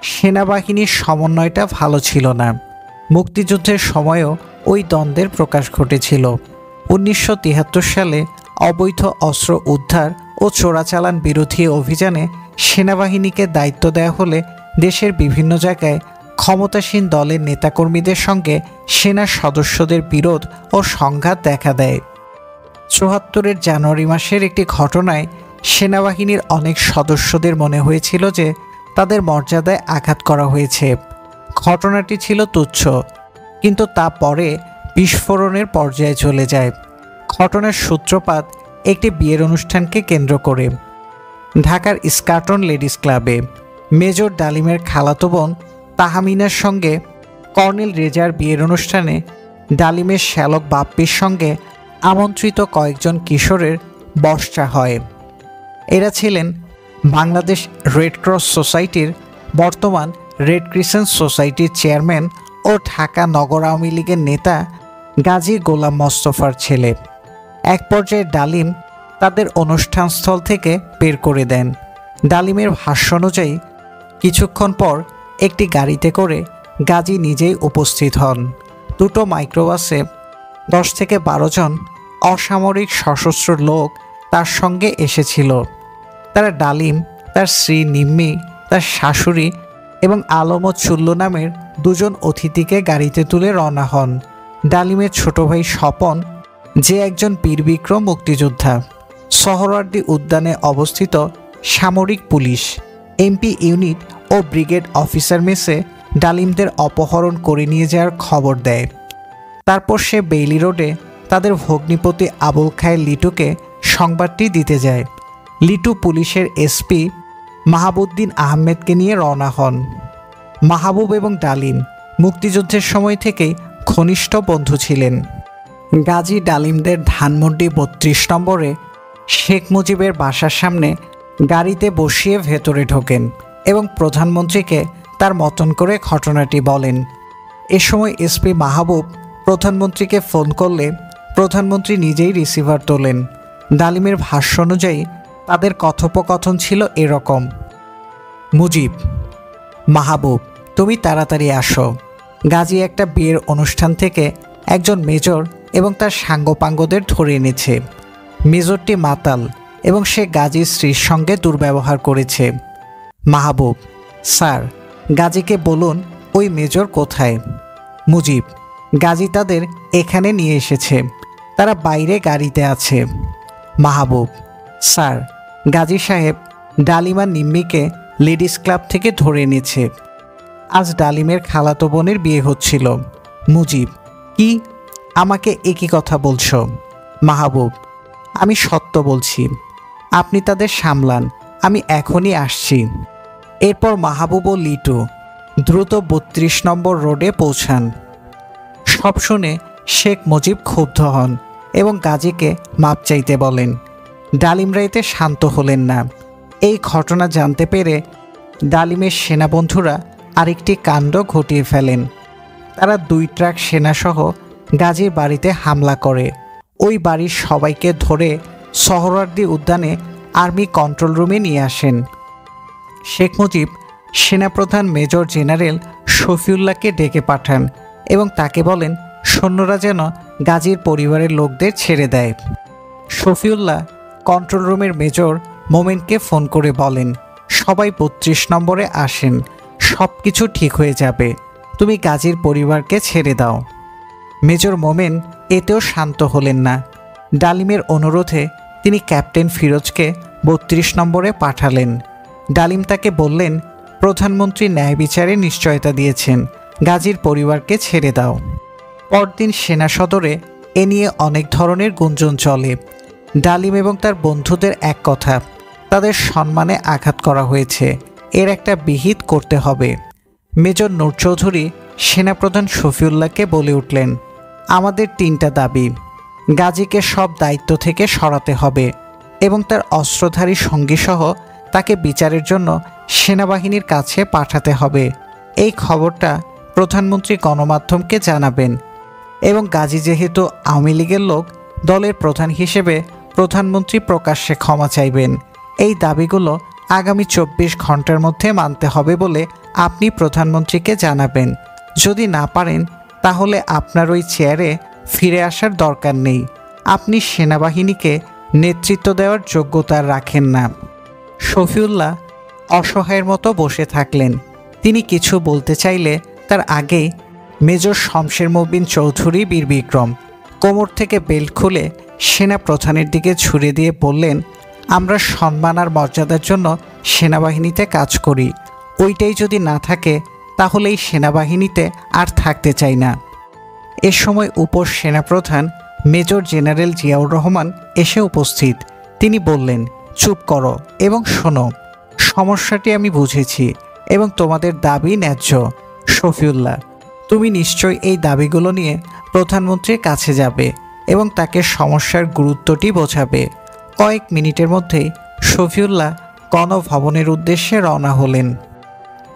সেনাবাহিনীর সমন্বয়টা ভালো ছিল না। মুক্তিযুদ্ধের সময়ও ওই দ্বন্দ্বের প্রকাশ ঘটেছিল। 1973 সালে অবৈধ অস্ত্র উদ্ধার ও চোরাচালান বিরোধী অভিযানে সেনাবাহিনীকে দায়িত্ব দেওয়া হলে দেশের বিভিন্ন জায়গায় ক্ষমতাসীন দলের নেতাকর্মীদের সঙ্গে সেনা সদস্যদের বিরোধ ও সংঘাত দেখা দেয়। 74-এর জানুয়ারি মাসের একটি ঘটনায় সেনাবাহিনীর অনেক সদস্যদের মনে হয়েছিল যে তাদের মর্যাদায় আঘাত করা হয়েছে। ঘটনাটি ছিল তুচ্ছ, কিন্তু তা পরে বিস্ফোরণের পর্যায়ে চলে যায়। ঘটনার সূত্রপাত একটি বিয়ের অনুষ্ঠানকে কেন্দ্র করে। ঢাকার স্কাটন লেডিস ক্লাবে মেজর ডালিমের খালাতো বোন তাহমিনার সঙ্গে কর্নেল রেজার বিয়ের অনুষ্ঠানে ডালিমের শ্যালক বাপ্পির সঙ্গে আমন্ত্রিত কয়েকজন কিশোরের বর্ষা হয়। এরা ছিলেন বাংলাদেশ রেড ক্রস সোসাইটির বর্তমান রেড ক্রিসেন্ট সোসাইটির চেয়ারম্যান ও ঢাকা নগর আওয়ামী লীগের নেতা গাজী গোলাম মোস্তফার ছেলে। এক পর্যায়ে ডালিম তাদের অনুষ্ঠানস্থল থেকে বের করে দেন। ডালিমের ভাষ্য অনুযায়ী কিছুক্ষণ পর একটি গাড়িতে করে গাজী নিজেই উপস্থিত হন। দুটো মাইক্রোবাসে 10 থেকে 12 জন অসামরিক সশস্ত্র লোক তার সঙ্গে এসেছিল। তারা ডালিম, তার স্ত্রী নিম্মি, তার শাশুড়ি এবং আলম ও চুল্লু নামের 2 জন অতিথিকে গাড়িতে তুলে রওনা হন। ডালিমের ছোট ভাই স্বপন, যে একজন বীরবিক্রম মুক্তিযোদ্ধা, সোহরাওয়ার্দী উদ্যানে অবস্থিত সামরিক পুলিশ, এমপি ইউনিট ও ব্রিগেড অফিসার মেসে ডালিমদের অপহরণ করে নিয়ে যাওয়ার খবর দেয়। তারপর সে বেইলি রোডে তাদের ভগ্নিপতি আবুল খায়ের লিটুকে সংবাদটি দিতে যায়। লিটু পুলিশের এসপি মাহাবুদ্দিন আহমেদকে নিয়ে রওনা হন। মাহবুব এবং ডালিম মুক্তিযুদ্ধের সময় থেকেই ঘনিষ্ঠ বন্ধু ছিলেন। গাজী ডালিমদের ধানমন্ডি 32 নম্বরে শেখ মুজিবের বাসার সামনে গাড়িতে বসিয়ে ভেতরে ঢোকেন এবং প্রধানমন্ত্রীকে তার মতন করে ঘটনাটি বলেন। এ সময় এসপি মাহবুব প্রধানমন্ত্রীকে ফোন করলে প্রধানমন্ত্রী নিজেই রিসিভার তোলেন। ডালিমের ভাষ্য অনুযায়ী তাদের কথোপকথন ছিল এরকম: মুজিব, মাহবুব, তুমি তাড়াতাড়ি আসো। গাজী একটা বিয়ের অনুষ্ঠান থেকে একজন মেজর এবং তার সাঙ্গপাঙ্গদের ধরে এনেছে। মেজরটি মাতাল এবং সে গাজীর স্ত্রীর সঙ্গে দুর্ব্যবহার করেছে। মাহবুব, স্যার, গাজীকে বলুন ওই মেজর কোথায়। মুজিব, গাজী তাদের এখানে নিয়ে এসেছে, তারা বাইরে গাড়িতে আছে। মাহবুব, স্যার, গাজী সাহেব ডালিমা নিম্মিকে লেডিস ক্লাব থেকে ধরে এনেছে। আজ ডালিমের খালাতো বোনের বিয়ে হচ্ছিল। মুজিব, কি, আমাকে একই কথা বলছো? মাহবুব, আমি সত্য বলছি, আপনি তাদের সামলান, আমি এখনই আসছি। এরপর মাহবুব ও লিটু দ্রুত 32 নম্বর রোডে পৌঁছান। সব শুনে শেখ মুজিব ক্ষুব্ধ হন এবং গাজীকে মাপ চাইতে বলেন। ডালিমরা এতে শান্ত হলেন না। এই ঘটনা জানতে পেরে ডালিমের সেনাবন্ধুরা আরেকটি কাণ্ড ঘটিয়ে ফেলেন। তারা 2 ট্রাক সেনাসহ গাজীর বাড়িতে হামলা করে ওই বাড়ির সবাইকে ধরে সোহরাওয়ার্দী উদ্যানে আর্মি কন্ট্রোল রুমে নিয়ে আসেন। শেখ মুজিব সেনাপ্রধান মেজর জেনারেল শফিউল্লাহকে ডেকে পাঠান এবং তাকে বলেন সৈন্যরা যেন গাজীর পরিবারের লোকদের ছেড়ে দেয়। শফিউল্লাহ কন্ট্রোল রুমের মেজর মোমেনকে ফোন করে বলেন, সবাই 32 নম্বরে আসেন, সব কিছু ঠিক হয়ে যাবে, তুমি গাজীর পরিবারকে ছেড়ে দাও। মেজর মোমেন এতেও শান্ত হলেন না। ডালিমের অনুরোধে তিনি ক্যাপ্টেন ফিরোজকে 32 নম্বরে পাঠালেন। ডালিম তাকে বললেন, প্রধানমন্ত্রী ন্যায় বিচারে নিশ্চয়তা দিয়েছেন, গাজীর পরিবারকে ছেড়ে দাও। পরদিন সেনা সদরে এ নিয়ে অনেক ধরনের গুঞ্জন চলে। ডালিম এবং তার বন্ধুদের এক কথা, তাদের সম্মানে আঘাত করা হয়েছে, এর একটা বিহিত করতে হবে। মেজর নূর চৌধুরী সেনাপ্রধান শফিউল্লাহকে বলে উঠলেন, আমাদের 3টা দাবি। গাজীকে সব দায়িত্ব থেকে সরাতে হবে এবং তার অস্ত্রধারী সঙ্গীসহ তাকে বিচারের জন্য সেনাবাহিনীর কাছে পাঠাতে হবে। এই খবরটা প্রধানমন্ত্রী গণমাধ্যমকে জানাবেন এবং গাজী যেহেতু আওয়ামী লীগের লোক, দলের প্রধান হিসেবে প্রধানমন্ত্রী প্রকাশ্যে ক্ষমা চাইবেন। এই দাবিগুলো আগামী 24 ঘন্টার মধ্যে মানতে হবে বলে আপনি প্রধানমন্ত্রীকে জানাবেন। যদি না পারেন তাহলে আপনার ওই চেয়ারে ফিরে আসার দরকার নেই। আপনি সেনাবাহিনীকে নেতৃত্ব দেওয়ার যোগ্যতা রাখেন না। শফিউল্লাহ অসহায়ের মতো বসে থাকলেন। তিনি কিছু বলতে চাইলে তার আগেই মেজর শমশের মুবিন চৌধুরী বীরবিক্রম কোমর থেকে বেল্ট খুলে সেনা প্রধানের দিকে ছুড়ে দিয়ে বললেন, আমরা সম্মান আর মর্যাদার জন্য সেনাবাহিনীতে কাজ করি, ওইটাই যদি না থাকে তাহলে এই সেনাবাহিনীতে আর থাকতে চাই না। এ সময় উপর সেনাপ্রধান মেজর জেনারেল জিয়াউর রহমান এসে উপস্থিত। তিনি বললেন, চুপ করো এবং শোনো, সমস্যাটি আমি বুঝেছি এবং তোমাদের দাবি ন্যায্য। শফিউল্লাহ, তুমি নিশ্চয়ই এই দাবিগুলো নিয়ে প্রধানমন্ত্রীর কাছে যাবে এবং তাকে সমস্যার গুরুত্বটি বোঝাবে। কয়েক মিনিটের মধ্যেই শফিউল্লাহ গণভবনের উদ্দেশ্যে রওনা হলেন।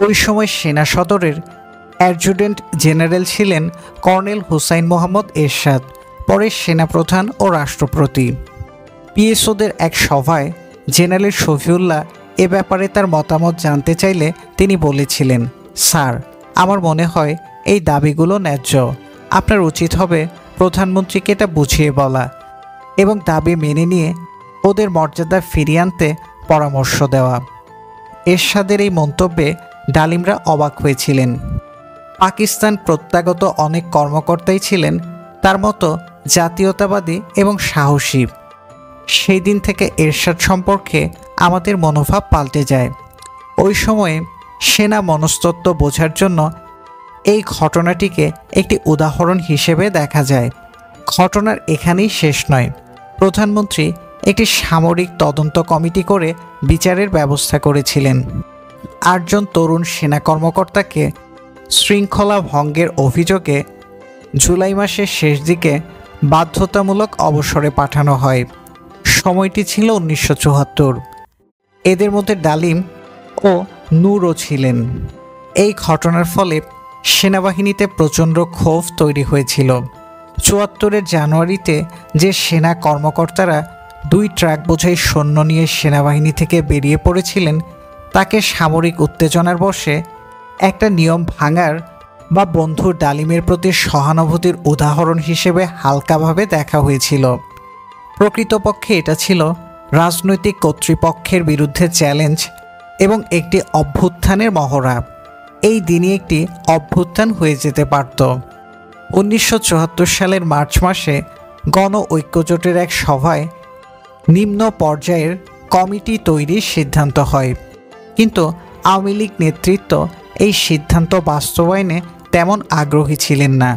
ওই সময় সেনা সদরের অ্যাডজুটেন্ট জেনারেল ছিলেন কর্নেল হুসাইন মোহাম্মদ এরশাদ, পরে সেনাপ্রধান ও রাষ্ট্রপতি। পিএসওদের এক সভায় জেনারেল শফিউল্লাহ এ ব্যাপারে তার মতামত জানতে চাইলে তিনি বলেছিলেন, স্যার, আমার মনে হয় এই দাবিগুলো ন্যায্য। আপনার উচিত হবে প্রধানমন্ত্রীকে এটা বুঝিয়ে বলা এবং দাবি মেনে নিয়ে ওদের মর্যাদা ফিরিয়ে আনতে পরামর্শ দেওয়া। এরশাদের এই মন্তব্যে ডালিমরা অবাক হয়েছিলেন। পাকিস্তান প্রত্যাগত অনেক কর্মকর্তাই ছিলেন তার মতো জাতীয়তাবাদী এবং সাহসী। সেই দিন থেকে এরশাদ সম্পর্কে আমাদের মনোভাব পাল্টে যায়। ওই সময়ে সেনা মনস্তত্ত্ব বোঝার জন্য এই ঘটনাটিকে একটি উদাহরণ হিসেবে দেখা যায়। ঘটনার এখানেই শেষ নয়। প্রধানমন্ত্রী একটি সামরিক তদন্ত কমিটি করে বিচারের ব্যবস্থা করেছিলেন। 8 জন তরুণ সেনা কর্মকর্তাকে শৃঙ্খলা ভঙ্গের অভিযোগে জুলাই মাসের শেষ দিকে বাধ্যতামূলক অবসরে পাঠানো হয়। সময়টি ছিল 1974। এদের মধ্যে ডালিম ও নূরও ছিলেন। এই ঘটনার ফলে সেনাবাহিনীতে প্রচণ্ড ক্ষোভ তৈরি হয়েছিল। 74-এর জানুয়ারিতে যে সেনা কর্মকর্তারা 2 ট্রাক বোঝাই সৈন্য নিয়ে সেনাবাহিনী থেকে বেরিয়ে পড়েছিলেন, তাকে সামরিক উত্তেজনার বশে একটা নিয়ম ভাঙার বা বন্ধু ডালিমের প্রতি সহানুভূতির উদাহরণ হিসেবে হালকাভাবে দেখা হয়েছিল। প্রকৃতপক্ষে এটা ছিল রাজনৈতিক কর্তৃপক্ষের বিরুদ্ধে চ্যালেঞ্জ এবং একটি অভ্যুত্থানের মহড়া। এই দিনই একটি অভ্যুত্থান হয়ে যেতে পারত। 1974 সালের মার্চ মাসে গণ ঐক্যজোটের এক সভায় নিম্ন পর্যায়ের কমিটি তৈরির সিদ্ধান্ত হয়, কিন্তু আওয়ামী লীগ নেতৃত্ব এই সিদ্ধান্ত বাস্তবায়নে তেমন আগ্রহী ছিলেন না।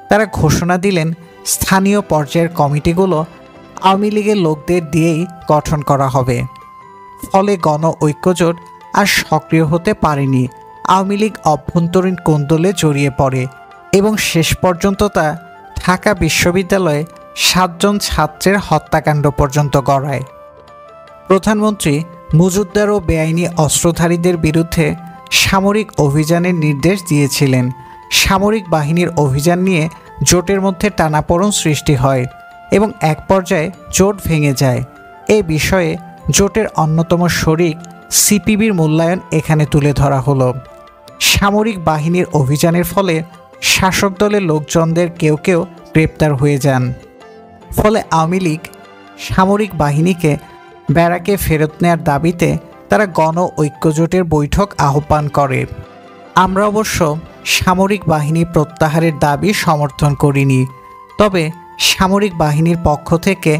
তারা ঘোষণা দিলেন স্থানীয় পর্যায়ের কমিটিগুলো আওয়ামী লীগের লোকদের দিয়েই গঠন করা হবে। ফলে গণ ঐক্যজোট আর সক্রিয় হতে পারেনি। আওয়ামী লীগ অভ্যন্তরীণ কোন্দলে জড়িয়ে পড়ে এবং শেষ পর্যন্ত তা ঢাকা বিশ্ববিদ্যালয়ে 7 জন ছাত্রের হত্যাকাণ্ড পর্যন্ত গড়ায়। প্রধানমন্ত্রী মজুমদার ও বেআইনি অস্ত্রধারীদের বিরুদ্ধে সামরিক অভিযানের নির্দেশ দিয়েছিলেন। সামরিক বাহিনীর অভিযান নিয়ে জোটের মধ্যে টানাপোড়েন সৃষ্টি হয় এবং এক পর্যায়ে জোট ভেঙে যায়। এই বিষয়ে জোটের অন্যতম শরিক সিপিবির মূল্যায়ন এখানে তুলে ধরা হলো। সামরিক বাহিনীর অভিযানের ফলে শাসক দলের লোকজনদের কেউ কেউ গ্রেপ্তার হয়ে যান। ফলে আওয়ামী লীগ সামরিক বাহিনীকে ব্যারাকে ফেরত নেয়ার দাবিতে তারা গণ ঐক্যজোটের বৈঠক আহ্বান করে। আমরা অবশ্য সামরিক বাহিনী প্রত্যাহারের দাবি সমর্থন করিনি, তবে সামরিক বাহিনীর পক্ষ থেকে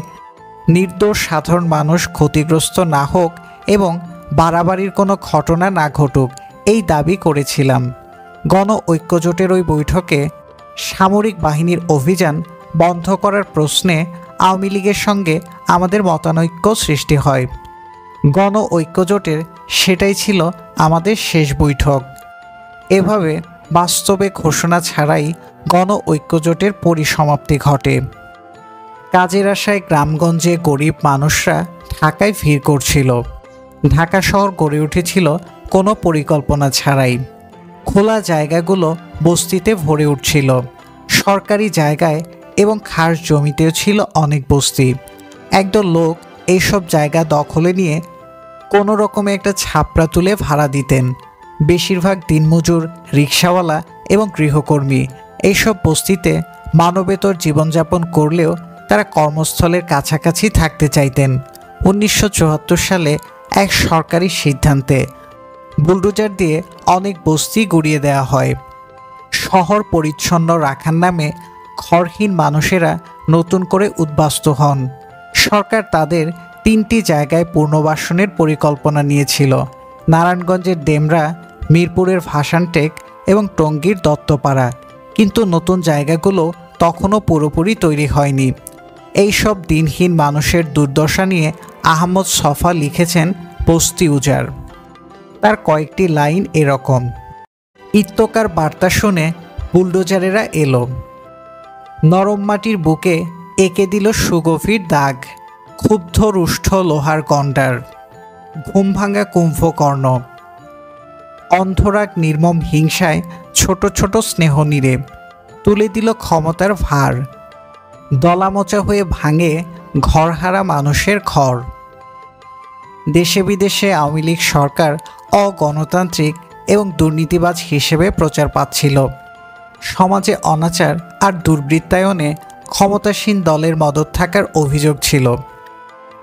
নির্দোষ সাধারণ মানুষ ক্ষতিগ্রস্ত না হোক এবং বাড়াবাড়ির কোনো ঘটনা না ঘটুক এই দাবি করেছিলাম। গণ ঐক্যজোটের ওই বৈঠকে সামরিক বাহিনীর অভিযান বন্ধ করার প্রশ্নে আওয়ামী লীগের সঙ্গে আমাদের মতানৈক্য সৃষ্টি হয়। গণ ঐক্যজোটের সেটাই ছিল আমাদের শেষ বৈঠক। এভাবে বাস্তবে ঘোষণা ছাড়াই গণ ঐক্যজোটের পরিসমাপ্তি ঘটে। কাজের আশায় গ্রামগঞ্জে গরিব মানুষরা ঢাকায় ভিড় করছিল। ঢাকা শহর গড়ে উঠেছিল কোনো পরিকল্পনা ছাড়াই। খোলা জায়গাগুলো বস্তিতে ভরে উঠছিল। সরকারি জায়গায় এবং খাস জমিতেও ছিল অনেক বস্তি। একদল লোক এইসব জায়গা দখলে নিয়ে কোনো রকমে একটা ছাপড়া তুলে ভাড়া দিতেন। বেশিরভাগ দিনমজুর, রিকশাওয়ালা এবং গৃহকর্মী এইসব বস্তিতে মানবেতর জীবনযাপন করলেও তারা কর্মস্থলের কাছাকাছি থাকতে চাইতেন। 1974 সালে এক সরকারি সিদ্ধান্তে বুলডোজার দিয়ে অনেক বস্তি গুড়িয়ে দেওয়া হয়। শহর পরিচ্ছন্ন রাখার নামে ঘরহীন মানুষেরা নতুন করে উদ্বাস্তু হন। সরকার তাদের 3টি জায়গায় পুনর্বাসনের পরিকল্পনা নিয়েছিল: নারায়ণগঞ্জের ডেমরা, মিরপুরের ভাসানটেক এবং টঙ্গীর দত্তপাড়া। কিন্তু নতুন জায়গাগুলো তখনও পুরোপুরি তৈরি হয়নি। এইসব দিনহীন মানুষের দুর্দশা নিয়ে আহমদ ছফা লিখেছেন বস্তি উজাড়। তার কয়েকটি লাইন এরকম: ইত্যকার বার্তা শুনে বুলডোজারেরা এলো, নরম মাটির বুকে এঁকে দিল সুগভীর দাগ, ক্ষুব্ধ রুষ্ট লোহার গন্ডার, ঘুমভাঙা কুম্ভকর্ণ। অন্ধরাগ নির্মম হিংসায় ছোট ছোট স্নেহ নিরে তুলে দিল ক্ষমতার ভার। দলামোচা হয়ে ভাঙে ঘরহারা মানুষের ঘর। দেশে বিদেশে আওয়ামী লীগ সরকার অগণতান্ত্রিক এবং দুর্নীতিবাজ হিসেবে প্রচার পাচ্ছিল। সমাজে অনাচার আর দুর্বৃত্তায়নে ক্ষমতাসীন দলের মদদ থাকার অভিযোগ ছিল।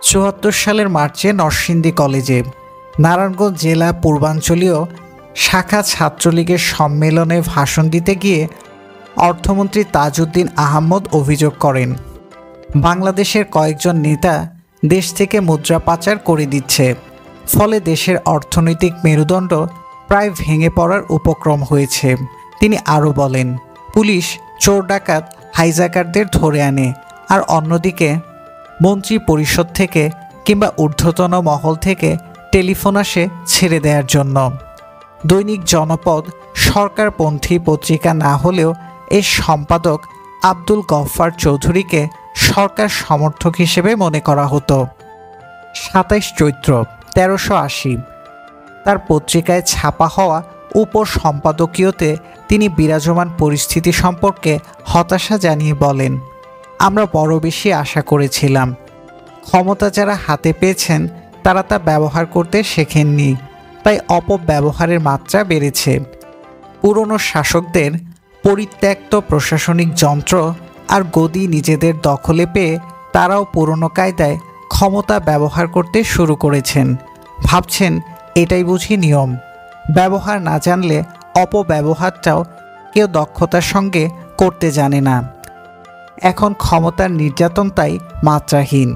৭৪ সালের মার্চে নরসিংদী কলেজে নারায়ণগঞ্জ জেলা পূর্বাঞ্চলীয় শাখা ছাত্রলীগের সম্মেলনে ভাষণ দিতে গিয়ে অর্থমন্ত্রী তাজউদ্দীন আহমদ অভিযোগ করেন, বাংলাদেশের কয়েকজন নেতা দেশ থেকে মুদ্রা পাচার করে দিচ্ছে, ফলে দেশের অর্থনৈতিক মেরুদণ্ড প্রায় ভেঙে পড়ার উপক্রম হয়েছে। তিনি আরও বলেন, পুলিশ চোর ডাকাত হাইজ্যাকারদের ধরে আনে, আর অন্যদিকে মন্ত্রী পরিষদ থেকে কিংবা ঊর্ধ্বতন মহল থেকে টেলিফোন আসে ছেড়ে দেওয়ার জন্য। দৈনিক জনপদ সরকারপন্থী পত্রিকা না হলেও এর সম্পাদক আব্দুল গফফার চৌধুরীকে সরকার সমর্থক হিসেবে মনে করা হতো। ২৭ চৈত্র ১৩৮০ তার পত্রিকায় ছাপা হওয়া উপসম্পাদকীয়তে তিনি বিরাজমান পরিস্থিতি সম্পর্কে হতাশা জানিয়ে বলেন, আমরা বড় বেশি আশা করেছিলাম। ক্ষমতা যারা হাতে পেয়েছেন তারা তা ব্যবহার করতে শেখেননি, তাই অপব্যবহারের মাত্রা বেড়েছে। পুরনো শাসকদের পরিত্যক্ত প্রশাসনিক যন্ত্র আর গদি নিজেদের দখলে পেয়ে তারাও পুরনো কায়দায় ক্ষমতা ব্যবহার করতে শুরু করেছেন। ভাবছেন এটাই বুঝি নিয়ম। ব্যবহার না জানলে অপব্যবহারটাও কেউ দক্ষতার সঙ্গে করতে জানে না। এখন ক্ষমতার নির্যাতন তাই মাত্রাহীন।